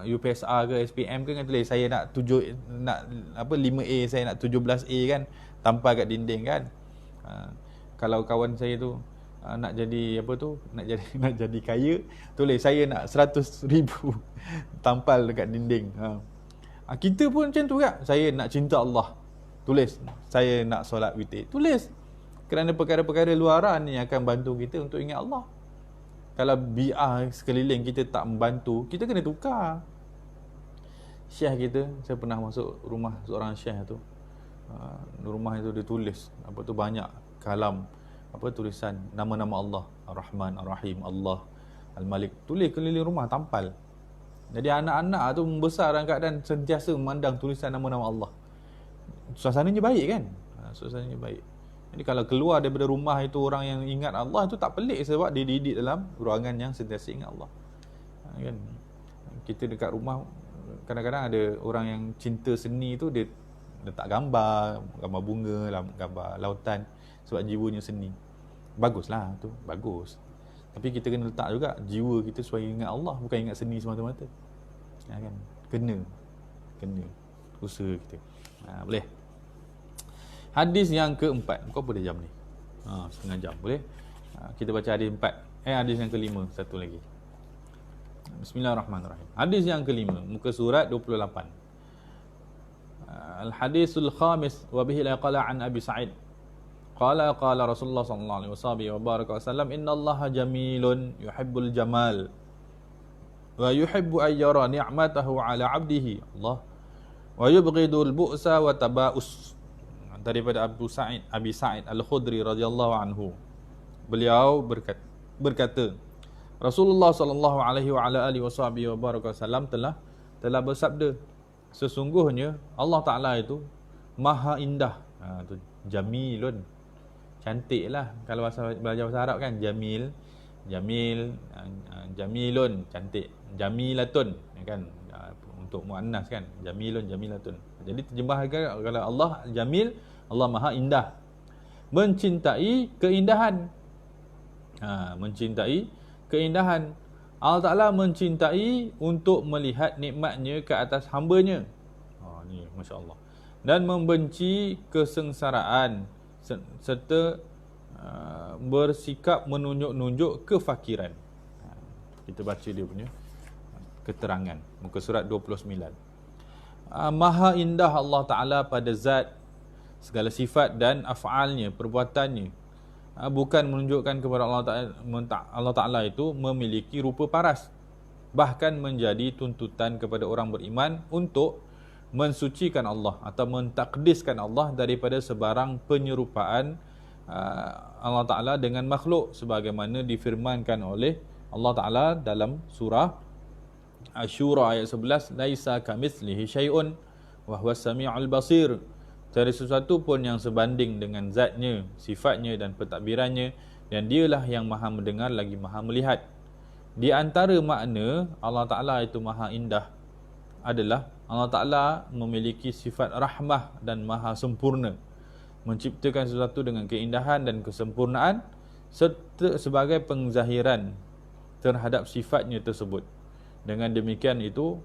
UPSR ke SPM ke kan tulis saya nak 5A, saya nak 17A kan, tampal kat dinding kan. Kalau kawan saya tu nak jadi nak jadi kaya, tulis saya nak 100,000, tampal dekat dinding. Kita pun macam tu kan, saya nak cinta Allah, tulis saya nak solat witir, tulis. Kerana perkara-perkara luaran ni akan bantu kita untuk ingat Allah. Kalau biar sekeliling kita tak membantu, kita kena tukar. Syekh kita, saya pernah masuk rumah seorang syekh tu. Rumah itu dia tulis banyak kalam, tulisan nama-nama Allah, Ar-Rahman, Ar-Rahim, Allah, Al-Malik. Tulis keliling rumah, tampal. Jadi anak-anak tu membesar dalam keadaan sentiasa memandang tulisan nama-nama Allah. Suasananya baik kan? Suasananya baik. Jadi kalau keluar daripada rumah itu orang yang ingat Allah, itu tak pelik sebab dia dididik dalam ruangan yang sentiasa ingat Allah. Kan? Kita dekat rumah, kadang-kadang ada orang yang cinta seni tu, dia letak gambar bunga, gambar lautan, sebab jiwanya seni. Baguslah tu, bagus. Tapi kita kena letak juga jiwa kita supaya ingat Allah, bukan ingat seni semata-mata. Kan? Kena usaha kita. Boleh. Hadis yang keempat. Kau apa dah jam ni? Setengah jam. Boleh? Kita baca hadis empat. Hadis yang kelima. Satu lagi. Bismillahirrahmanirrahim. Hadis yang kelima. Muka surat 28. Al-hadisul khamis. Wabihi laqala an Abi Sa'id. Qala Rasulullah sallallahu alaihi wasallam. Inna allaha jamilun yuhibbul jamal. Wa yuhibbu ayyara ni'matahu ala abdihi. Allah. Wa yubghidul bu'sa wa taba'us. Daripada Abi Sa'id Al-Khudri radhiyallahu anhu. Beliau berkata, Rasulullah sallallahu alaihi wasallam telah bersabda, sesungguhnya Allah Taala itu Maha Indah. Tu jamilun. Cantiklah. Kalau belajar bahasa Arab kan, jamilun, cantik. Jamilatun kan, untuk muannas kan, jamilatun. Jadi terjemahkan kalau Allah jamil, Allah Maha Indah, mencintai keindahan. Mencintai keindahan. Allah Ta'ala mencintai untuk melihat nikmatnya ke atas hambanya. Ni Masya Allah. Dan membenci kesengsaraan serta bersikap menunjuk-nunjuk kefakiran. Kita baca dia punya keterangan. Muka surat 29. Maha indah Allah Ta'ala pada zat, segala sifat dan af'alnya, perbuatannya. Bukan menunjukkan kepada Allah Ta'ala itu memiliki rupa paras. Bahkan menjadi tuntutan kepada orang beriman untuk mensucikan Allah atau mentakdiskan Allah daripada sebarang penyerupaan Allah Ta'ala dengan makhluk, sebagaimana difirmankan oleh Allah Ta'ala dalam surah Asy-Syura ayat 11, laisa kamitslihi syai'un wa huwas samiul basir. Tiada sesuatu pun yang sebanding dengan zatnya, sifatnya dan pentadbirannya, dan dialah yang Maha mendengar lagi Maha melihat. Di antara makna Allah Ta'ala itu Maha Indah adalah Allah Ta'ala memiliki sifat rahmah dan Maha sempurna, menciptakan sesuatu dengan keindahan dan kesempurnaan serta sebagai pengzahiran terhadap sifatnya tersebut. Dengan demikian itu,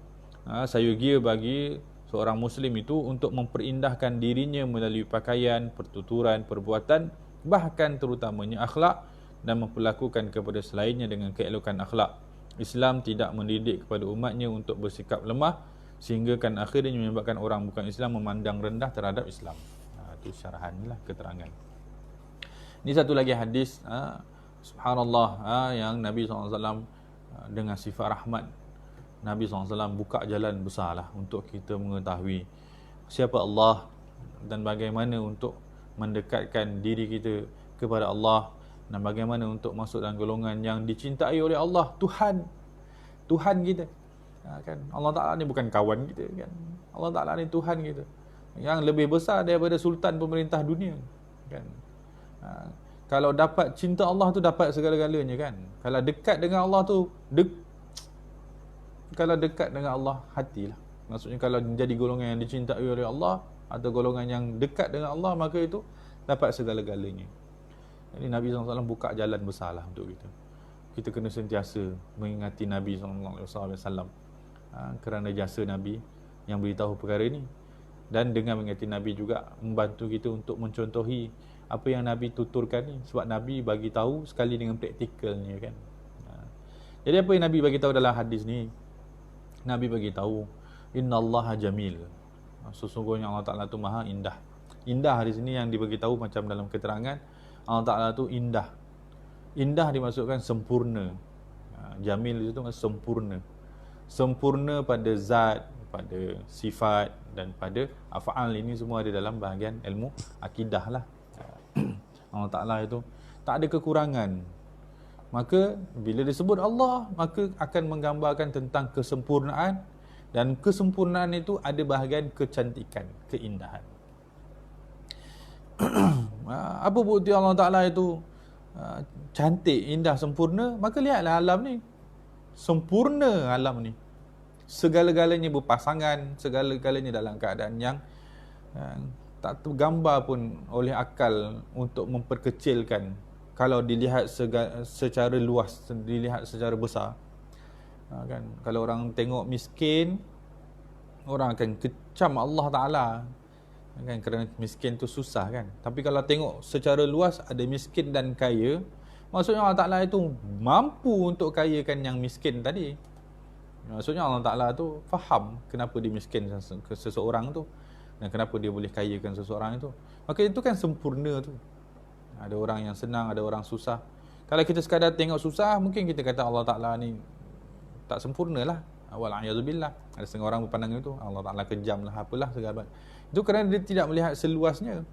sayugia bagi seorang Muslim itu untuk memperindahkan dirinya melalui pakaian, pertuturan, perbuatan, bahkan terutamanya akhlak, dan memperlakukan kepada selainnya dengan keelokan akhlak. Islam tidak mendidik kepada umatnya untuk bersikap lemah sehingga kan akhirnya menyebabkan orang bukan Islam memandang rendah terhadap Islam. Itu syarahan lah, keterangan. Ini satu lagi hadis, subhanallah, yang Nabi SAW dengan sifat rahmat, Nabi SAW buka jalan besarlah untuk kita mengetahui siapa Allah dan bagaimana untuk mendekatkan diri kita kepada Allah, dan bagaimana untuk masuk dalam golongan yang dicintai oleh Allah, Tuhan kita. Kan Allah Ta'ala ni bukan kawan kita kan. Allah Ta'ala ni Tuhan kita yang lebih besar daripada sultan pemerintah dunia kan. Kalau dapat cinta Allah tu dapat segala-galanya kan. Kalau dekat dengan Allah tu kalau dekat dengan Allah, hatilah. Maksudnya kalau menjadi golongan yang dicintai oleh Allah atau golongan yang dekat dengan Allah, maka itu dapat segala-galanya. Jadi Nabi SAW buka jalan besarlah untuk kita. Kita kena sentiasa mengingati Nabi SAW kerana jasa Nabi yang beritahu perkara ini. Dan dengan mengingati Nabi juga membantu kita untuk mencontohi apa yang Nabi tuturkan ni. Sebab Nabi bagi tahu sekali dengan praktikalnya kan. Jadi apa yang Nabi bagi tahu dalam hadis ni? Nabi bagi tahu innallaha jamil. Sesungguhnya Allah Ta'ala tu Maha Indah. Indah di sini yang dibagi tahu macam dalam keterangan, Allah Ta'ala tu indah. Indah dimaksudkan sempurna. Jamil itu sempurna. Sempurna pada zat, pada sifat dan pada af'al. Ini semua ada dalam bahagian ilmu akidah lah. Allah Ta'ala itu tak ada kekurangan. Maka bila disebut Allah, maka akan menggambarkan tentang kesempurnaan, dan kesempurnaan itu ada bahagian kecantikan, keindahan. Apa bukti Allah Ta'ala itu cantik, indah, sempurna? Maka lihatlah alam ni, sempurna alam ni, segala-galanya berpasangan, segala-galanya dalam keadaan yang tak tergambar pun oleh akal untuk memperkecilkan. Kalau dilihat secara luas, dilihat secara besar, kan, kalau orang tengok miskin, orang akan kecam Allah Ta'ala, kan, kerana miskin tu susah, kan. Tapi kalau tengok secara luas, ada miskin dan kaya, maksudnya Allah Ta'ala itu mampu untuk kayakan yang miskin tadi. Maksudnya Allah Ta'ala tu faham kenapa dia miskin seseorang tu, dan kenapa dia boleh kayakan seseorang itu. Maka itu kan sempurna tu. Ada orang yang senang, ada orang susah. Kalau kita sekadar tengok susah, mungkin kita kata Allah Ta'ala ni tak sempurna lah. Wal'ayazubillah. Ada setengah orang berpandang itu, Allah Ta'ala kejam lah, apalah segala. Itu kerana dia tidak melihat seluasnya.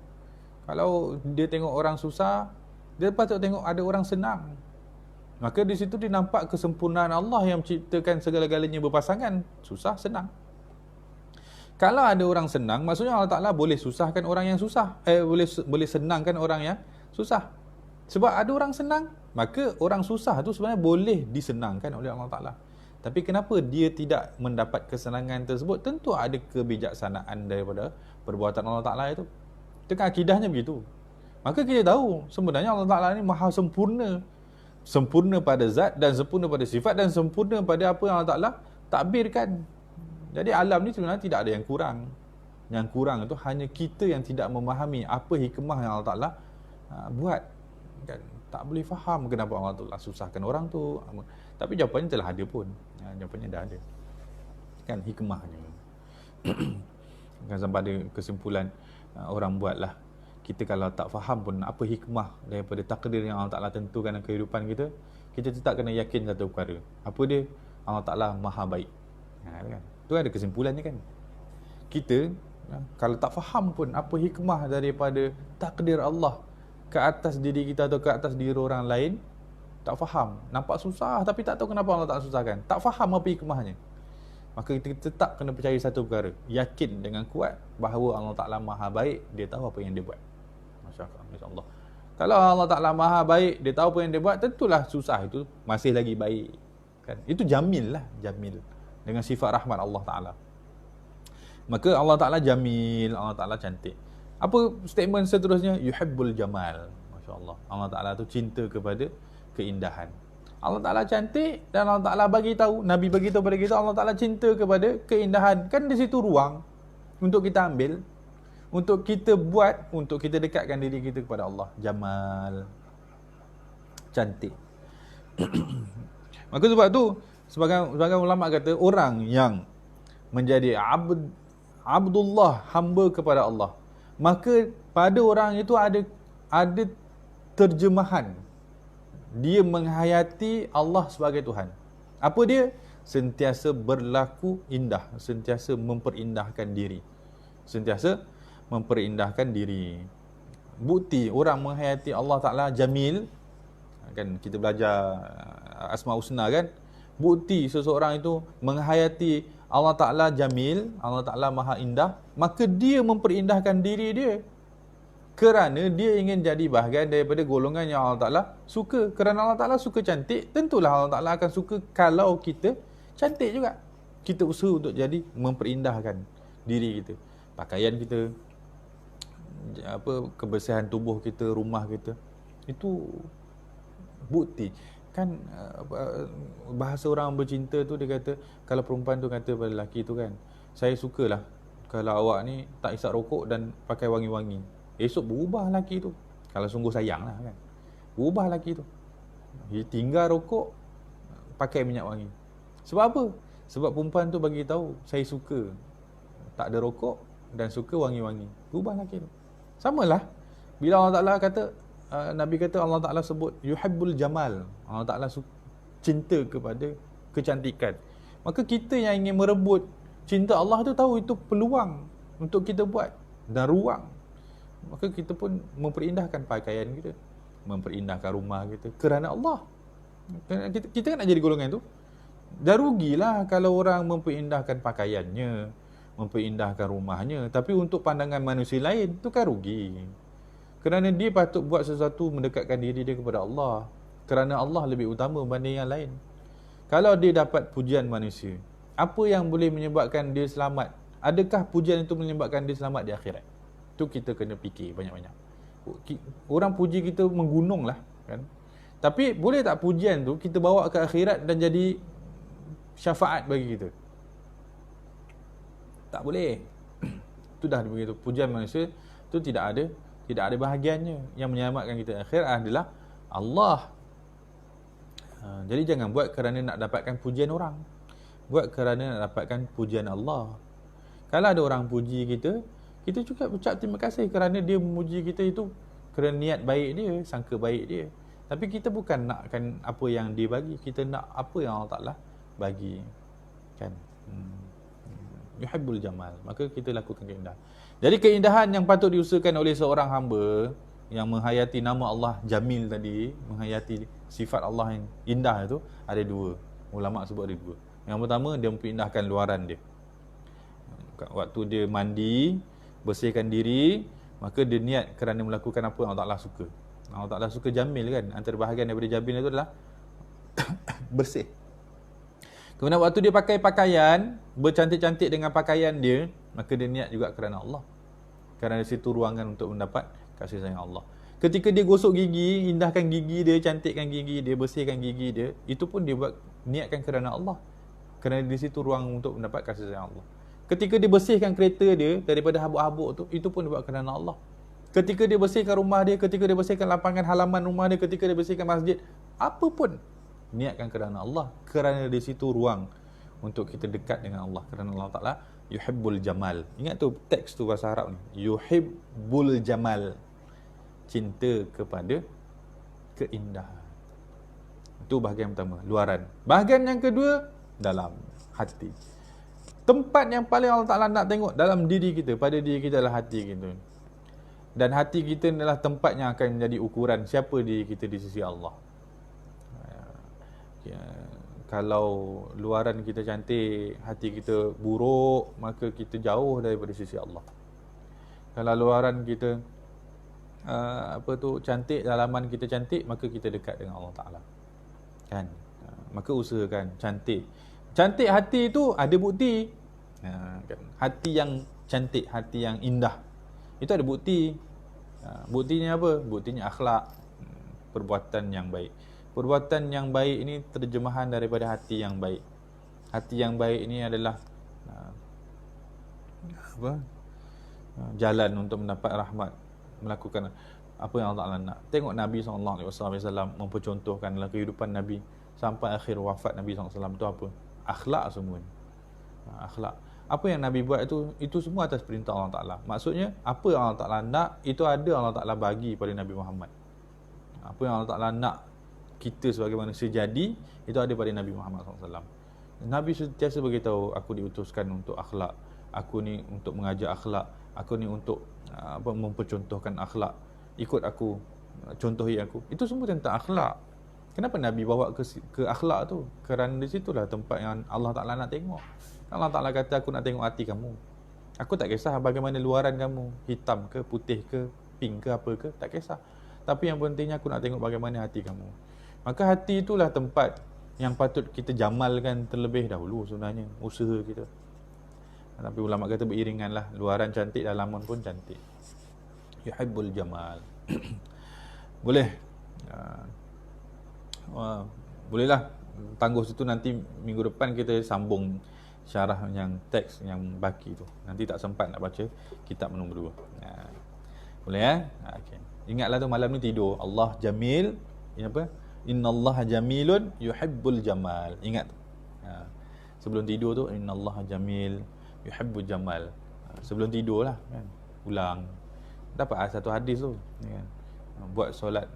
Kalau dia tengok orang susah, dia patut tengok ada orang senang. Maka di situ dia nampak kesempurnaan Allah yang menciptakan segala-galanya berpasangan. Susah, senang. Kalau ada orang senang, maksudnya Allah Ta'ala boleh susahkan orang yang susah. Boleh senangkan orang yang susah. Sebab ada orang senang, maka orang susah tu sebenarnya boleh disenangkan oleh Allah Ta'ala. Tapi kenapa dia tidak mendapat kesenangan tersebut? Tentu ada kebijaksanaan daripada perbuatan Allah Ta'ala itu. Itu kan akidahnya begitu. Maka kita tahu sebenarnya Allah Ta'ala ni maha sempurna. Sempurna pada zat, dan sempurna pada sifat, dan sempurna pada apa yang Allah Ta'ala takbirkan. Jadi alam ni sebenarnya tidak ada yang kurang. Yang kurang itu hanya kita yang tidak memahami apa hikmah yang Allah Ta'ala buat, kan. Tak boleh faham kenapa Allah Ta'ala susahkan orang tu. Tapi jawapannya telah ada pun. Jawapannya dah ada, kan, hikmahnya. Kan, sampai ada kesimpulan orang buatlah, kita kalau tak faham pun apa hikmah daripada takdir yang Allah Ta'ala tentukan dalam kehidupan kita, kita tetap kena yakin satu perkara. Apa dia? Allah Ta'ala maha baik. Kan? Itu ada kesimpulannya, kan. Kita kalau tak faham pun apa hikmah daripada takdir Allah ke atas diri kita atau ke atas diri orang lain, tak faham, nampak susah tapi tak tahu kenapa Allah tak susahkan, tak faham apa hikmahnya, maka kita tetap kena percaya satu perkara, yakin dengan kuat bahawa Allah Ta'ala maha baik, dia tahu apa yang dia buat. Masya-Allah. Kalau Allah Ta'ala maha baik, dia tahu apa yang dia buat, tentulah susah itu masih lagi baik, kan. Itu jamil lah, jamil dengan sifat rahmat Allah Ta'ala. Maka Allah Ta'ala jamil, Allah Ta'ala cantik. Apa statement seterusnya? Yuhibbul jamal. Masya-Allah. Allah Ta'ala tu cinta kepada keindahan. Allah Ta'ala cantik, dan Allah Ta'ala bagi tahu, Nabi bagi tahu pada kita, Allah Ta'ala cinta kepada keindahan. Kan di situ ruang untuk kita ambil, untuk kita buat, untuk kita dekatkan diri kita kepada Allah. Jamal, cantik. Maka sebab tu sebagai ulama kata, orang yang menjadi abdullah, hamba kepada Allah, maka pada orang itu ada terjemahan, dia menghayati Allah sebagai Tuhan. Apa dia? Sentiasa berlaku indah, sentiasa memperindahkan diri. Sentiasa memperindahkan diri. Bukti orang menghayati Allah Ta'ala jamil, kan, kita belajar Asma Husna, kan. Bukti seseorang itu menghayati Allah Ta'ala jamil, Allah Ta'ala maha indah, maka dia memperindahkan diri dia, kerana dia ingin jadi bahagian daripada golongan yang Allah Ta'ala suka. Kerana Allah Ta'ala suka cantik, tentulah Allah Ta'ala akan suka kalau kita cantik juga. Kita usaha untuk jadi memperindahkan diri kita, pakaian kita, kebersihan tubuh kita, rumah kita. Itu bukti, kan. Bahasa orang bercinta tu, dia kata, kalau perempuan tu kata pada lelaki tu, kan, saya sukalah kalau awak ni tak isap rokok dan pakai wangi-wangi. Esok berubah lelaki tu, kalau sungguh sayang lah, kan, berubah lelaki tu, dia tinggal rokok, pakai minyak wangi. Sebab apa? Sebab perempuan tu bagi tahu, saya suka tak ada rokok dan suka wangi-wangi. Berubah lelaki tu. Samalah bila Allah Ta'ala kata, Nabi kata, Allah Ta'ala sebut yuhibbul jamal, Allah Ta'ala cinta kepada kecantikan. Maka kita yang ingin merebut cinta Allah tu tahu itu peluang untuk kita buat dan ruang. Maka kita pun memperindahkan pakaian kita, memperindahkan rumah kita kerana Allah. Kita kan nak jadi golongan tu. Dah rugilah kalau orang memperindah pakaiannya, memperindah rumahnya, tapi untuk pandangan manusia lain tu kan rugi. Kerana dia patut buat sesuatu mendekatkan diri dia kepada Allah. Kerana Allah lebih utama berbanding yang lain. Kalau dia dapat pujian manusia, apa yang boleh menyebabkan dia selamat? Adakah pujian itu menyebabkan dia selamat di akhirat? Tu kita kena fikir banyak-banyak. Orang puji kita menggunung lah, kan? Tapi boleh tak pujian tu kita bawa ke akhirat dan jadi syafaat bagi kita? Tak boleh. Itu dah begitu. Pujian manusia tu tidak ada bahagiannya. Yang menyelamatkan kita akhirat adalah Allah. Jadi jangan buat kerana nak dapatkan pujian orang. Buat kerana nak dapatkan pujian Allah. Kalau ada orang puji kita, kita juga ucap terima kasih kerana dia memuji kita itu kerana niat baik dia, sangka baik dia. Tapi kita bukan nakkan apa yang dia bagi, kita nak apa yang Allah Ta'ala bagi, kan? Yuhibbul jamal, maka kita lakukan keindahan. Jadi keindahan yang patut diusahakan oleh seorang hamba yang menghayati nama Allah Jamil tadi, menghayati sifat Allah yang indah itu, ada dua. Ulama sebut ada dua. Yang pertama, dia mempindahkan luaran dia. Waktu dia mandi, bersihkan diri, maka dia niat kerana melakukan apa yang Allah Ta'ala suka. Allah Ta'ala suka jamil, kan? Antara bahagian daripada jamil itu adalah bersih. Kemudian waktu dia pakai pakaian, bercantik-cantik dengan pakaian dia, maka dia niat juga kerana Allah. Kerana di situ ruangan untuk mendapat kasih sayang Allah. Ketika dia gosok gigi, indahkan gigi dia, cantikkan gigi dia, bersihkan gigi dia, itu pun dia buat niatkan kerana Allah. Kerana di situ ruang untuk mendapat kasih sayang Allah. Ketika dia bersihkan kereta dia daripada habuk-habuk tu, itu pun dia buat kerana Allah. Ketika dia bersihkan rumah dia, ketika dia bersihkan lapangan halaman rumah dia, ketika dia bersihkan masjid, apa pun niatkan kerana Allah. Kerana di situ ruang untuk kita dekat dengan Allah. Kerana Allah Ta'ala yuhibbul jamal. Ingat tu teks tu bahasa Arab ni. Yuhibbul jamal. Cinta kepada keindahan. Itu bahagian pertama, luaran. Bahagian yang kedua, dalam hati. Tempat yang paling Allah Ta'ala nak tengok dalam diri kita, pada diri kita adalah hati kita. Dan hati kita adalah tempat yang akan menjadi ukuran siapa diri kita di sisi Allah. Kalau luaran kita cantik, hati kita buruk, maka kita jauh daripada sisi Allah. Kalau luaran kita cantik, dalaman kita cantik, maka kita dekat dengan Allah Ta'ala, kan? Maka usahakan cantik. Cantik hati itu ada bukti, kan? Hati yang cantik, hati yang indah, itu ada bukti. Buktinya apa? Buktinya akhlak, perbuatan yang baik. Perbuatan yang baik ini terjemahan daripada hati yang baik. Hati yang baik ini adalah jalan untuk mendapat rahmat, melakukan apa yang Allah Ta'ala nak. Tengok Nabi SAW mempercontohkan dalam kehidupan Nabi sampai akhir wafat Nabi SAW itu apa? Akhlak semua. Akhlak. Apa yang Nabi buat itu semua atas perintah Allah Ta'ala. Maksudnya, apa yang Allah Ta'ala nak, itu ada Allah Ta'ala bagi pada Nabi Muhammad. Apa yang Allah Ta'ala nak kita sebagai manusia jadi, itu ada pada Nabi Muhammad SAW. Nabi sentiasa beritahu, aku diutuskan untuk akhlak, aku ni untuk mengajar akhlak, aku ni untuk mempercontohkan akhlak, ikut aku, contohi aku. Itu semua tentang akhlak. Kenapa Nabi bawa ke akhlak tu? Kerana di situlah tempat yang Allah Ta'ala nak tengok. Allah Ta'ala kata, aku nak tengok hati kamu. Aku tak kisah bagaimana luaran kamu, hitam ke, putih ke, pink ke, apa ke, tak kisah. Tapi yang pentingnya aku nak tengok bagaimana hati kamu. Maka hati itulah tempat yang patut kita jamalkan terlebih dahulu sebenarnya, usaha kita. Tapi ulama kata beriringan lah, luaran cantik, dalaman pun cantik. Yuhibbul jamal. Boleh. Bolehlah tangguh situ, nanti minggu depan kita sambung syarah yang teks yang baki tu. Nanti tak sempat nak baca kitab nombor 2. Boleh okay. Ingatlah tu malam ni tidur, Allah jamil, apa? Innallaha jamilun yuhibbul jamal. Ingat tu. Sebelum tidur tu, innallaha jamil yuhibbul jamal. Sebelum tidur lah, kan? Ulang. Dapat satu hadis tu, kan? Buat solat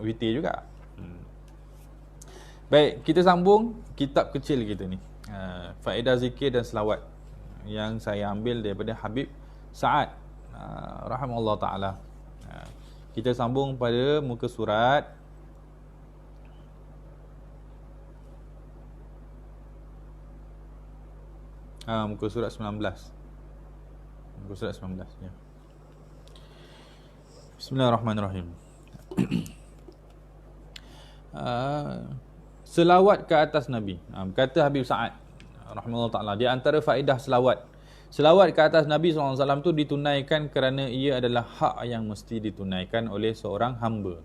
witir juga. Baik, kita sambung kitab kecil kita ni. Faedah zikir dan selawat yang saya ambil daripada Habib Sa'ad rahimahullah ta'ala. Kita sambung pada muka surat Muka surat 19. Muka surat 19 ya. Bismillahirrahmanirrahim. Selawat ke atas Nabi. Kata Habib Sa'ad rahimahullah ta'ala, di antara faedah selawat ke atas Nabi SAW tu ditunaikan kerana ia adalah hak yang mesti ditunaikan oleh seorang hamba.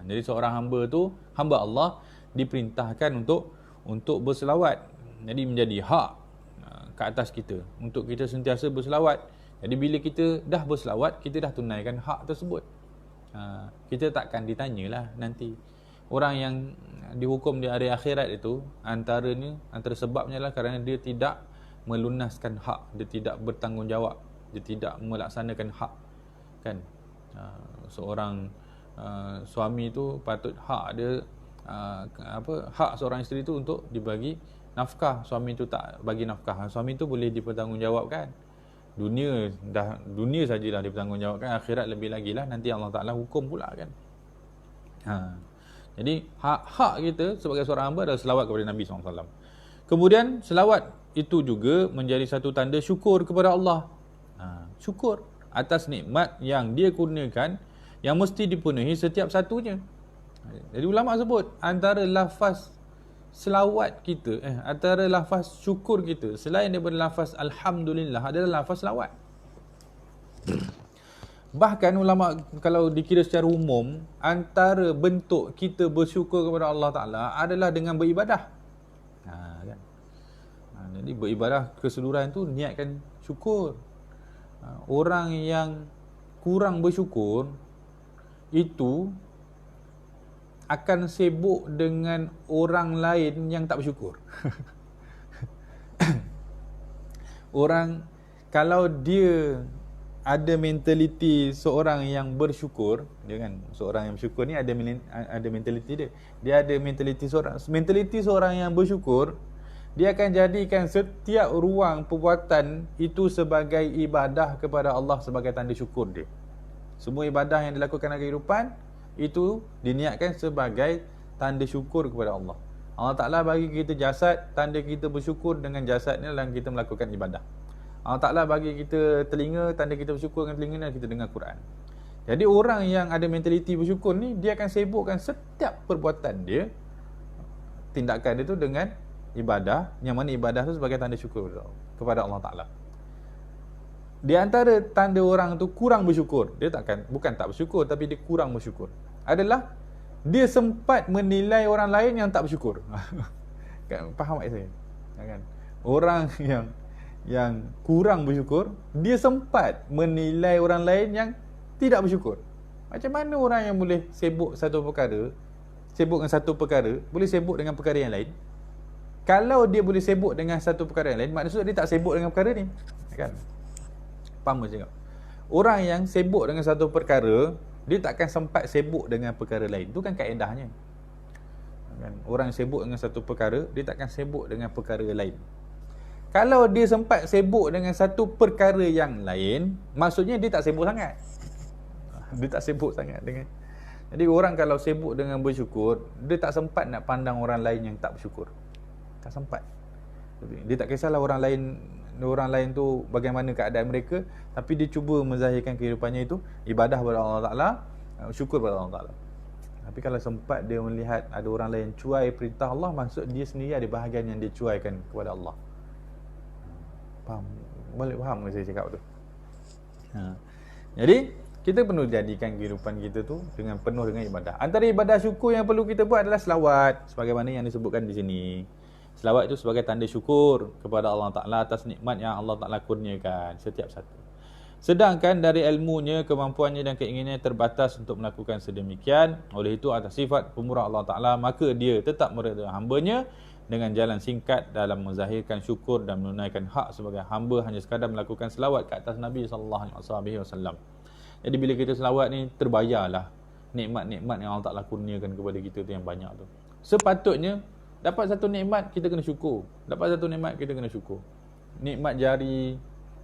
Jadi seorang hamba tu, hamba Allah, diperintahkan untuk berselawat. Jadi menjadi hak ke atas kita untuk kita sentiasa berselawat. Jadi bila kita dah berselawat, kita dah tunaikan hak tersebut. Kita takkan ditanyalah nanti. Orang yang dihukum di hari akhirat itu, antara sebabnya lah kerana dia tidak melunaskan hak, dia tidak bertanggungjawab, dia tidak melaksanakan hak, kan? Seorang suami tu patut hak dia, hak seorang isteri tu untuk dibagi nafkah. Suami tu tak bagi nafkah, suami tu boleh dipertanggungjawabkan. Dunia sajalah dipertanggungjawabkan, akhirat lebih lagi lah, nanti Allah Ta'ala hukum pula, kan? Jadi hak kita sebagai seorang hamba adalah selawat kepada Nabi SAW. Kemudian selawat itu juga menjadi satu tanda syukur kepada Allah. Syukur atas nikmat yang dia kurniakan, yang mesti dipenuhi setiap satunya. Jadi ulama sebut antara lafaz selawat kita, antara lafaz syukur kita selain daripada lafaz Alhamdulillah adalah lafaz selawat. Bahkan ulama kalau dikira secara umum, antara bentuk kita bersyukur kepada Allah Ta'ala adalah dengan beribadah. Kan? Jadi beribadah keseluruhan tu niatkan syukur. Orang yang kurang bersyukur itu akan sibuk dengan orang lain yang tak bersyukur. Orang kalau dia ada mentaliti seorang yang bersyukur, dia kan, seorang yang bersyukur ni ada mentaliti dia. Dia ada mentaliti seorang yang bersyukur, dia akan jadikan setiap ruang perbuatan itu sebagai ibadah kepada Allah, sebagai tanda syukur dia. Semua ibadah yang dilakukan dalam kehidupan itu diniatkan sebagai tanda syukur kepada Allah. Allah Ta'ala bagi kita jasad, tanda kita bersyukur dengan jasad ni dalam kita melakukan ibadah. Allah Ta'ala bagi kita telinga, tanda kita bersyukur dengan telinga dan kita dengar Quran. Jadi orang yang ada mentaliti bersyukur ni, dia akan sibukkan setiap perbuatan dia, tindakan dia tu dengan ibadah, yang mana ibadah tu sebagai tanda syukur kepada Allah Ta'ala. Di antara tanda orang tu kurang bersyukur, dia bukan tak bersyukur, tapi dia kurang bersyukur, adalah dia sempat menilai orang lain yang tak bersyukur. Kan, faham maksud saya? Kan? Orang yang kurang bersyukur, dia sempat menilai orang lain yang tidak bersyukur. Macam mana orang yang boleh sibuk dengan satu perkara, boleh sibuk dengan perkara yang lain? Kalau dia boleh sibuk dengan satu perkara yang lain, maksudnya dia tak sibuk dengan perkara ni, kan? Faham cakap? Orang yang sibuk dengan satu perkara, dia takkan sempat sibuk dengan perkara lain. Itu kan kaedahnya, kan? Orang yang sibuk dengan satu perkara, dia takkan sibuk dengan perkara lain. Kalau dia sempat sibuk dengan satu perkara yang lain, maksudnya dia tak sibuk sangat. Dia tak sibuk sangat dengan. Jadi orang kalau sibuk dengan bersyukur, dia tak sempat nak pandang orang lain yang tak bersyukur. Tak sempat. Dia tak kisahlah orang lain tu bagaimana keadaan mereka, tapi dia cuba menzahirkan kehidupannya itu ibadah kepada Allah Ta'ala, syukur kepada Allah Ta'ala. Tapi kalau sempat dia melihat ada orang lain cuai perintah Allah, maksud dia sendiri ada bahagian yang dia cuaikan kepada Allah. Boleh faham ke saya cakap tu? Jadi kita perlu jadikan kehidupan kita tu dengan penuh dengan ibadah. Antara ibadah syukur yang perlu kita buat adalah selawat, sebagaimana yang disebutkan di sini. Selawat itu sebagai tanda syukur kepada Allah Ta'ala atas nikmat yang Allah Ta'ala kurniakan setiap satu. Sedangkan dari ilmunya, kemampuannya dan keinginannya terbatas untuk melakukan sedemikian. Oleh itu atas sifat pemurah Allah Ta'ala, maka dia tetap meredha hambanya dengan jalan singkat dalam menzahirkan syukur dan menunaikan hak sebagai hamba, hanya sekadar melakukan selawat ke atas Nabi SAW. Jadi bila kita selawat ni, terbayarlah nikmat-nikmat yang Allah Ta'ala kurniakan kepada kita tu yang banyak tu. Sepatutnya dapat satu nikmat, kita kena syukur. Dapat satu nikmat, kita kena syukur. Nikmat jari,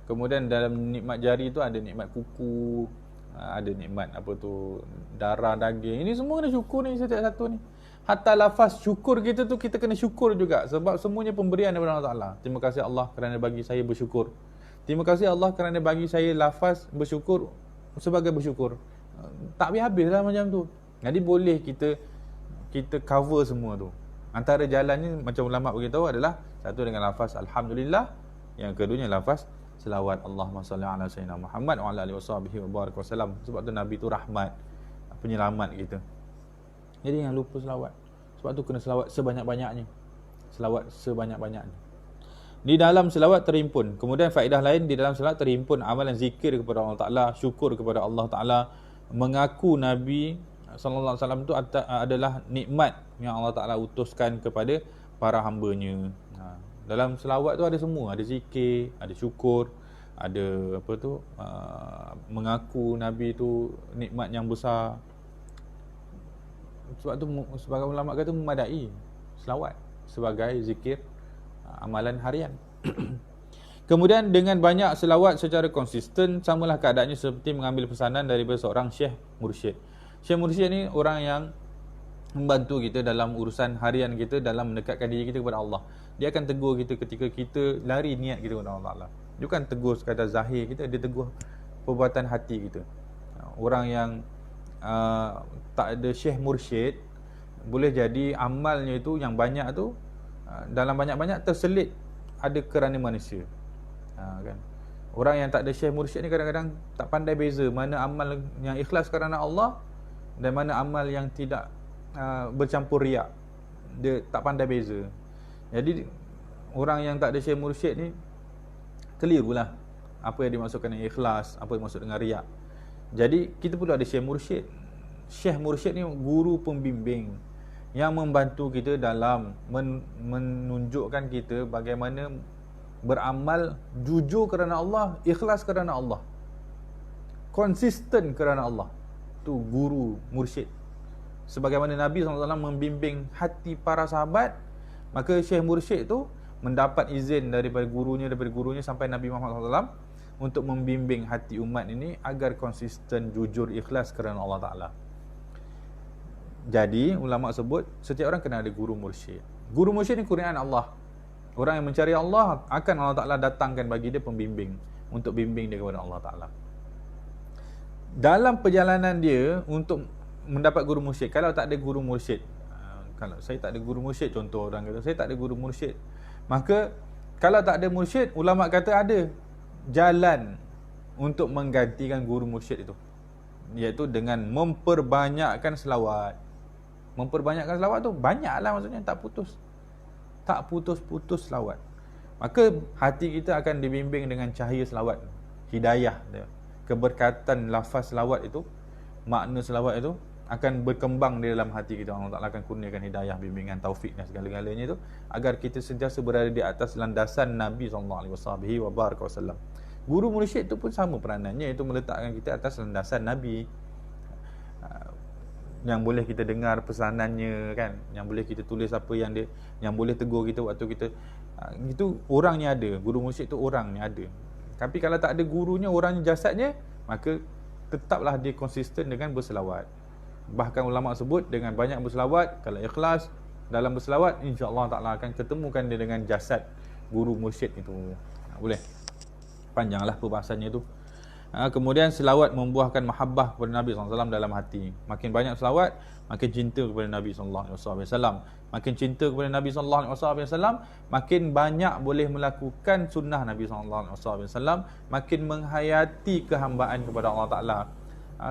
kemudian dalam nikmat jari tu ada nikmat kuku, ada nikmat darah, daging. Ini semua kena syukur ni, setiap satu ni. Hatta lafaz syukur kita tu, kita kena syukur juga. Sebab semuanya pemberian daripada Allah Ta'ala. Terima kasih Allah kerana bagi saya bersyukur. Terima kasih Allah kerana bagi saya lafaz bersyukur sebagai bersyukur. Tak habis-habis lah macam tu. Jadi boleh kita cover semua tu. Antara jalannya macam ulama' beritahu adalah satu dengan lafaz Alhamdulillah, yang keduanya lafaz selawat Allahumma salli ala sayyidina Muhammad wa ala alihi wasallam. Sebab tu Nabi tu rahmat, penyelamat kita. Jadi jangan lupa selawat. Sebab tu kena selawat sebanyak-banyaknya. Selawat sebanyak-banyaknya. Di dalam selawat terimpun. Kemudian faedah lain, di dalam selawat terimpun amalan zikir kepada Allah Ta'ala, syukur kepada Allah Ta'ala, mengaku Nabi SAW itu adalah nikmat yang Allah Ta'ala utuskan kepada para hambanya. Dalam selawat tu ada semua. Ada zikir, ada syukur, ada mengaku Nabi tu nikmat yang besar. Sebab tu sebagai ulama kata memadai selawat sebagai zikir amalan harian. Kemudian dengan banyak selawat secara konsisten, samalah keadaannya seperti mengambil pesanan daripada seorang syekh mursyid. Syekh mursyid ni orang yang membantu kita dalam urusan harian kita, dalam mendekatkan diri kita kepada Allah. Dia akan tegur kita ketika kita lari niat kita kepada Allah Ta'ala. Dia bukan tegur sekadar zahir kita, dia tegur perbuatan hati kita. Orang yang tak ada syekh mursyid, boleh jadi amalnya itu yang banyak tu, dalam banyak-banyak terselit ada kerana manusia. Kan? Orang yang tak ada syekh mursyid ni kadang-kadang tak pandai beza mana amal yang ikhlas kerana Allah dan mana amal yang tidak bercampur riak. Dia tak pandai beza. Jadi orang yang tak ada syekh mursyid ni kelirulah apa yang dimaksudkan dengan ikhlas, apa yang dimaksud dengan riak. Jadi kita perlu ada syekh mursyid. Syekh mursyid ni guru pembimbing yang membantu kita dalam menunjukkan kita bagaimana beramal jujur kerana Allah, ikhlas kerana Allah, konsisten kerana Allah. Tu guru mursyid. Sebagaimana Nabi SAW membimbing hati para sahabat, maka syekh mursyid tu mendapat izin daripada gurunya sampai Nabi Muhammad SAW untuk membimbing hati umat ini agar konsisten, jujur, ikhlas kerana Allah Ta'ala. Jadi ulama sebut setiap orang kena ada guru mursyid. Guru mursyid ni kurniaan Allah. Orang yang mencari Allah, akan Allah Ta'ala datangkan bagi dia pembimbing untuk bimbing dia kepada Allah Ta'ala. Dalam perjalanan dia untuk mendapat guru mursyid, kalau tak ada guru mursyid, kalau saya tak ada guru mursyid, contoh orang kata saya tak ada guru mursyid, maka kalau tak ada mursyid, ulama kata ada jalan untuk menggantikan guru mursyid itu, iaitu dengan memperbanyakkan selawat. Memperbanyakkan selawat tu banyaklah, maksudnya tak putus-putus selawat. Maka hati kita akan dibimbing dengan cahaya selawat, hidayah dia. Keberkatan lafaz selawat itu, makna selawat itu akan berkembang di dalam hati kita. Allah Ta'ala akan kurniakan hidayah, bimbingan, taufik dan segala-galanya itu agar kita sentiasa berada di atas landasan Nabi SAW. Guru mursyid itu pun sama peranannya, iaitu meletakkan kita atas landasan Nabi, yang boleh kita dengar pesanannya kan, yang boleh kita tulis apa yang dia, yang boleh tegur kita waktu kita itu orangnya ada. Guru mursyid itu orangnya ada. Tapi kalau tak ada gurunya, orangnya, jasadnya, maka tetaplah dia konsisten dengan berselawat. Bahkan ulama sebut dengan banyak berselawat, kalau ikhlas dalam berselawat, insya-Allah Ta'ala akan ketemukan dia dengan jasad guru mursyid itu. Boleh panjanglah perbahasannya itu. Kemudian selawat membuahkan mahabbah kepada Nabi SAW dalam hati. Makin banyak selawat, makin cinta kepada Nabi SAW. Makin cinta kepada Nabi SAW, makin banyak boleh melakukan sunnah Nabi SAW, makin menghayati kehambaan kepada Allah Ta'ala,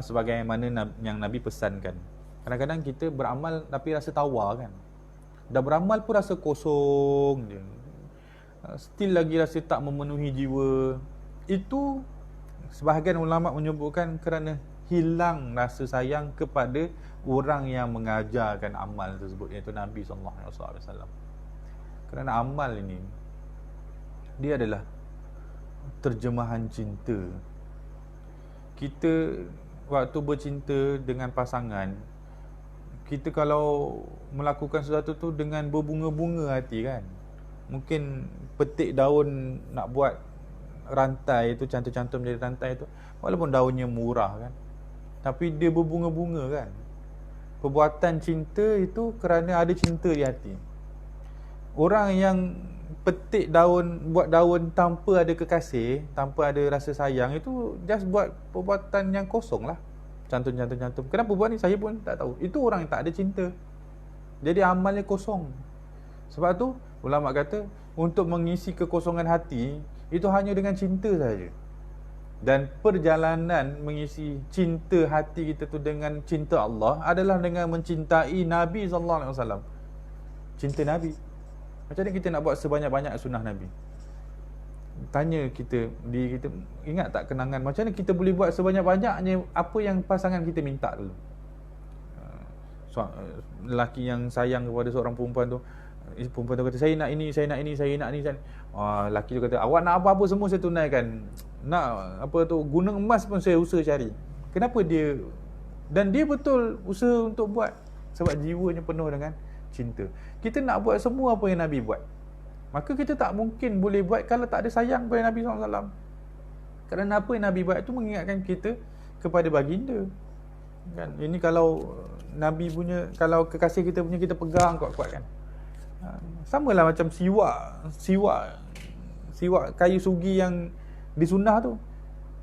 sebagaimana yang Nabi pesankan. Kadang-kadang kita beramal tapi rasa tawar kan. Dah beramal pun rasa kosong je, still lagi rasa tak memenuhi jiwa. Itu sebahagian ulama menyebutkan kerana hilang rasa sayang kepada orang yang mengajarkan amal tersebut, iaitu Nabi SAW. Kerana amal ini, dia adalah terjemahan cinta. Kita waktu bercinta dengan pasangan, kita kalau melakukan sesuatu tu dengan berbunga-bunga hati kan, mungkin petik daun nak buat rantai itu, cantum-cantum jadi rantai itu, walaupun daunnya murah kan, tapi dia berbunga-bunga kan. perbuatan cinta itu kerana ada cinta di hati. Orang yang petik daun, buat daun tanpa ada kekasih, tanpa ada rasa sayang, itu just buat perbuatan yang kosong lah. Cantum. Kenapa buat ni? Saya pun tak tahu. Itu orang yang tak ada cinta. Jadi amalnya kosong. Sebab tu ulama kata untuk mengisi kekosongan hati itu hanya dengan cinta saja. Dan perjalanan mengisi cinta hati kita tu dengan cinta Allah adalah dengan mencintai Nabi sallallahu alaihi wasallam. Cinta Nabi. Macam mana kita nak buat sebanyak-banyak sunnah Nabi? Tanya diri kita, ingat tak kenangan macam mana kita boleh buat sebanyak-banyaknya apa yang pasangan kita minta dulu. Lelaki yang sayang kepada seorang perempuan tu, perempuan tu kata saya nak ini. Lelaki tu kata awak nak apa-apa semua saya tunaikan. Nak apa tu, gunung emas pun saya usaha cari. Kenapa dia? Dan dia betul usaha untuk buat sebab jiwanya penuh dengan cinta. Kita nak buat semua apa yang Nabi buat. Maka kita tak mungkin boleh buat kalau tak ada sayang kepada Nabi SAW. Kerana apa yang Nabi buat itu mengingatkan kita kepada baginda. Kan? Ini kalau Nabi punya, kalau kekasih kita punya kita pegang kuat-kuat kan. Samalah macam siwak kayu sugi yang disunnah tu.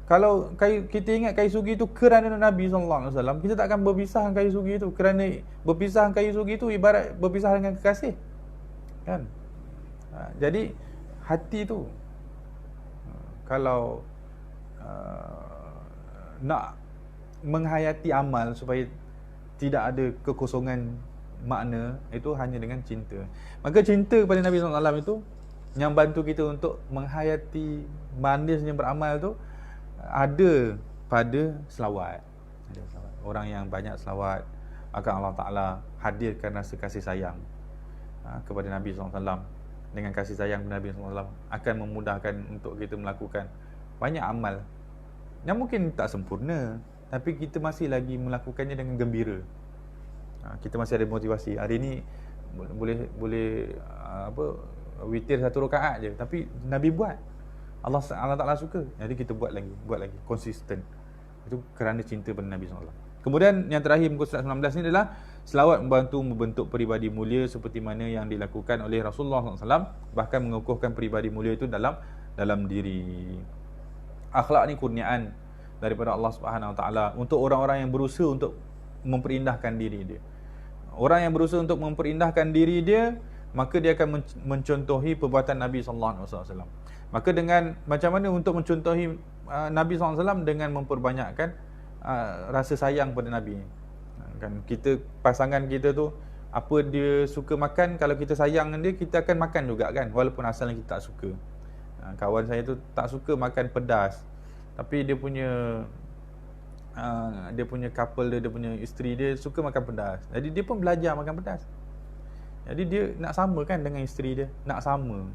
Kalau kita ingat kayu sugi itu kerana Nabi SAW, kita tak akan berpisah dengan kayu sugi itu. Kerana berpisah dengan kayu sugi itu ibarat berpisah dengan kekasih. Kan? Jadi hati tu kalau nak menghayati amal supaya tidak ada kekosongan makna, itu hanya dengan cinta. Maka cinta kepada Nabi SAW itu yang bantu kita untuk menghayati manisnya beramal tu ada pada selawat. Orang yang banyak selawat, akan Allah Ta'ala hadirkan rasa kasih sayang kepada Nabi SAW. Dengan kasih sayang kepada Nabi SAW akan memudahkan untuk kita melakukan banyak amal yang mungkin tak sempurna, tapi kita masih lagi melakukannya dengan gembira. Kita masih ada motivasi. Hari ni boleh witir 1 rakaat je, tapi Nabi buat. Allah Ta'ala suka. Jadi kita buat lagi, konsisten. Itu kerana cinta pada Nabi SAW. Kemudian yang terakhir muka surat 19 ni adalah selawat membantu membentuk peribadi mulia seperti mana yang dilakukan oleh Rasulullah SAW, bahkan mengukuhkan peribadi mulia itu dalam diri. Akhlak ni kurniaan daripada Allah Subhanahu Wa Taala untuk orang-orang yang berusaha untuk memperindahkan diri dia. Orang yang berusaha untuk memperindahkan diri dia, maka dia akan mencontohi perbuatan Nabi sallallahu alaihi wasallam. Maka dengan macam mana untuk mencontohi Nabi sallallahu alaihi wasallam dengan memperbanyakkan rasa sayang pada Nabi. Kan kita, pasangan kita tu apa dia suka makan, kalau kita sayang dengan dia, kita akan makan juga kan, walaupun asalnya kita tak suka. Kawan saya tu tak suka makan pedas, tapi dia punya couple dia punya isteri dia suka makan pedas. Jadi dia pun belajar makan pedas. Jadi dia nak sama kan dengan isteri dia, nak sama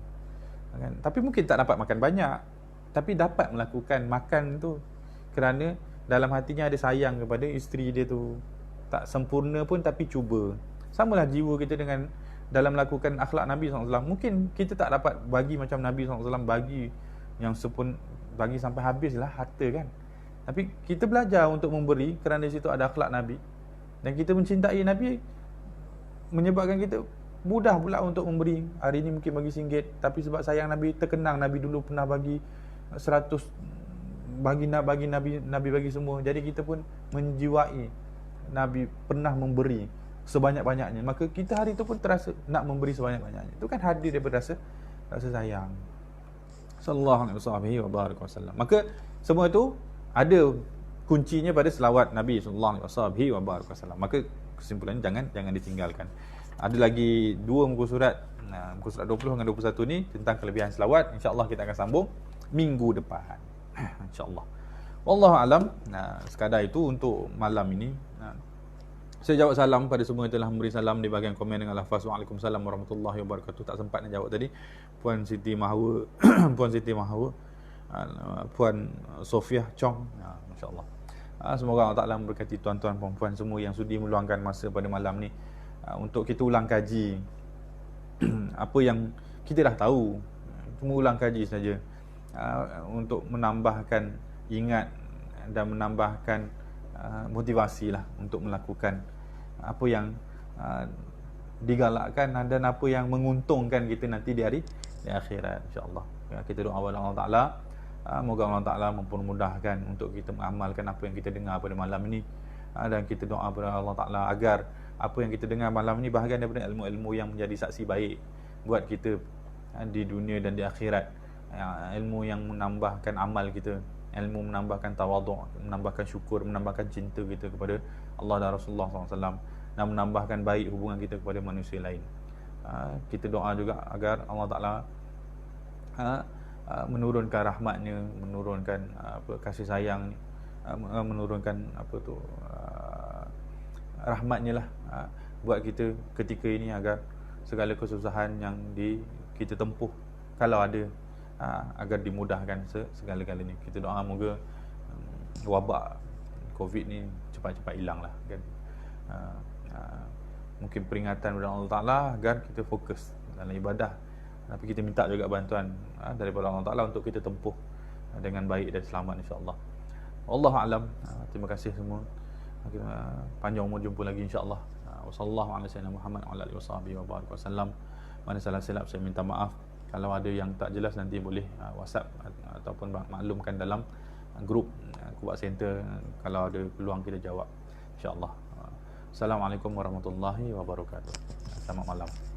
kan? Tapi mungkin tak dapat makan banyak, tapi dapat melakukan makan tu kerana dalam hatinya ada sayang kepada isteri dia tu. Tak sempurna pun tapi cuba. Samalah jiwa kita dengan dalam melakukan akhlak Nabi SAW. Mungkin kita tak dapat bagi macam Nabi SAW bagi yang bagi sampai habis lah harta kan. Tapi kita belajar untuk memberi kerana di situ ada akhlak Nabi. Dan kita mencintai Nabi menyebabkan kita mudah pula untuk memberi. Hari ni mungkin bagi RM1, tapi sebab sayang Nabi, terkenang Nabi dulu pernah bagi 100, bagi Nabi bagi semua. Jadi kita pun menjiwai Nabi pernah memberi sebanyak-banyaknya. Maka kita hari itu pun terasa nak memberi sebanyak-banyaknya. Itu kan hadir daripada rasa sayang. Sallallahu alaihi wasallam. Maka semua itu ada kuncinya pada selawat Nabi sallallahu alaihi wasallam. Maka kesimpulannya jangan ditinggalkan. Ada lagi 2 muka surat, muka surat 20 dengan 21 ni tentang kelebihan selawat. InsyaAllah kita akan sambung minggu depan. InsyaAllah. Wallahu alam. Sekadar itu untuk malam ini. Saya jawab salam pada semua yang telah memberi salam di bahagian komen dengan lafaz Waalaikumsalam warahmatullahi wabarakatuh. Tak sempat nak jawab tadi. Puan Siti Mahwa, Puan Sofiah Chong, insya-Allah. Semoga Allah Taala memberkati tuan-tuan puan-puan semua yang sudi meluangkan masa pada malam ni untuk kita ulang kaji apa yang kita dah tahu. Cuma ulang kaji saja untuk menambahkan ingat dan menambahkan motivasi lah untuk melakukan apa yang digalakkan dan apa yang menguntungkan kita nanti di akhirat, insya-Allah. Kita doa kepada Allah Taala, moga Allah Taala mempermudahkan untuk kita mengamalkan apa yang kita dengar pada malam ini, dan kita doa kepada Allah Taala agar apa yang kita dengar malam ini bahagian daripada ilmu-ilmu yang menjadi saksi baik buat kita di dunia dan di akhirat. Ilmu yang menambahkan amal kita, ilmu menambahkan tawaduk, menambahkan syukur, menambahkan cinta kita kepada Allah dan Rasulullah SAW, dan menambahkan baik hubungan kita kepada manusia lain. Kita doa juga agar Allah Ta'ala menurunkan rahmatnya, menurunkan kasih sayang, menurunkan rahmatnya lah buat kita ketika ini, agar segala kesusahan yang kita tempuh kalau ada, agar dimudahkan segala-galanya. Kita doa moga wabak COVID ni cepat-cepat hilang lah kan. Mungkin peringatan daripada Allah Ta'ala agar kita fokus dalam ibadah, tapi kita minta juga bantuan daripada Allah Ta'ala untuk kita tempuh dengan baik dan selamat, insya-Allah. Wallahu a'lam. Terima kasih semua. Panjang umur, jumpa lagi insya-Allah. Wassallallahu ala sayyidina Muhammad wa ala alihi wasallam. Mana salah silap saya minta maaf. Kalau ada yang tak jelas nanti boleh WhatsApp ataupun maklumkan dalam grup Kubak Center. Kalau ada peluang kita jawab, insya-Allah. Assalamualaikum warahmatullahi wabarakatuh. Selamat malam.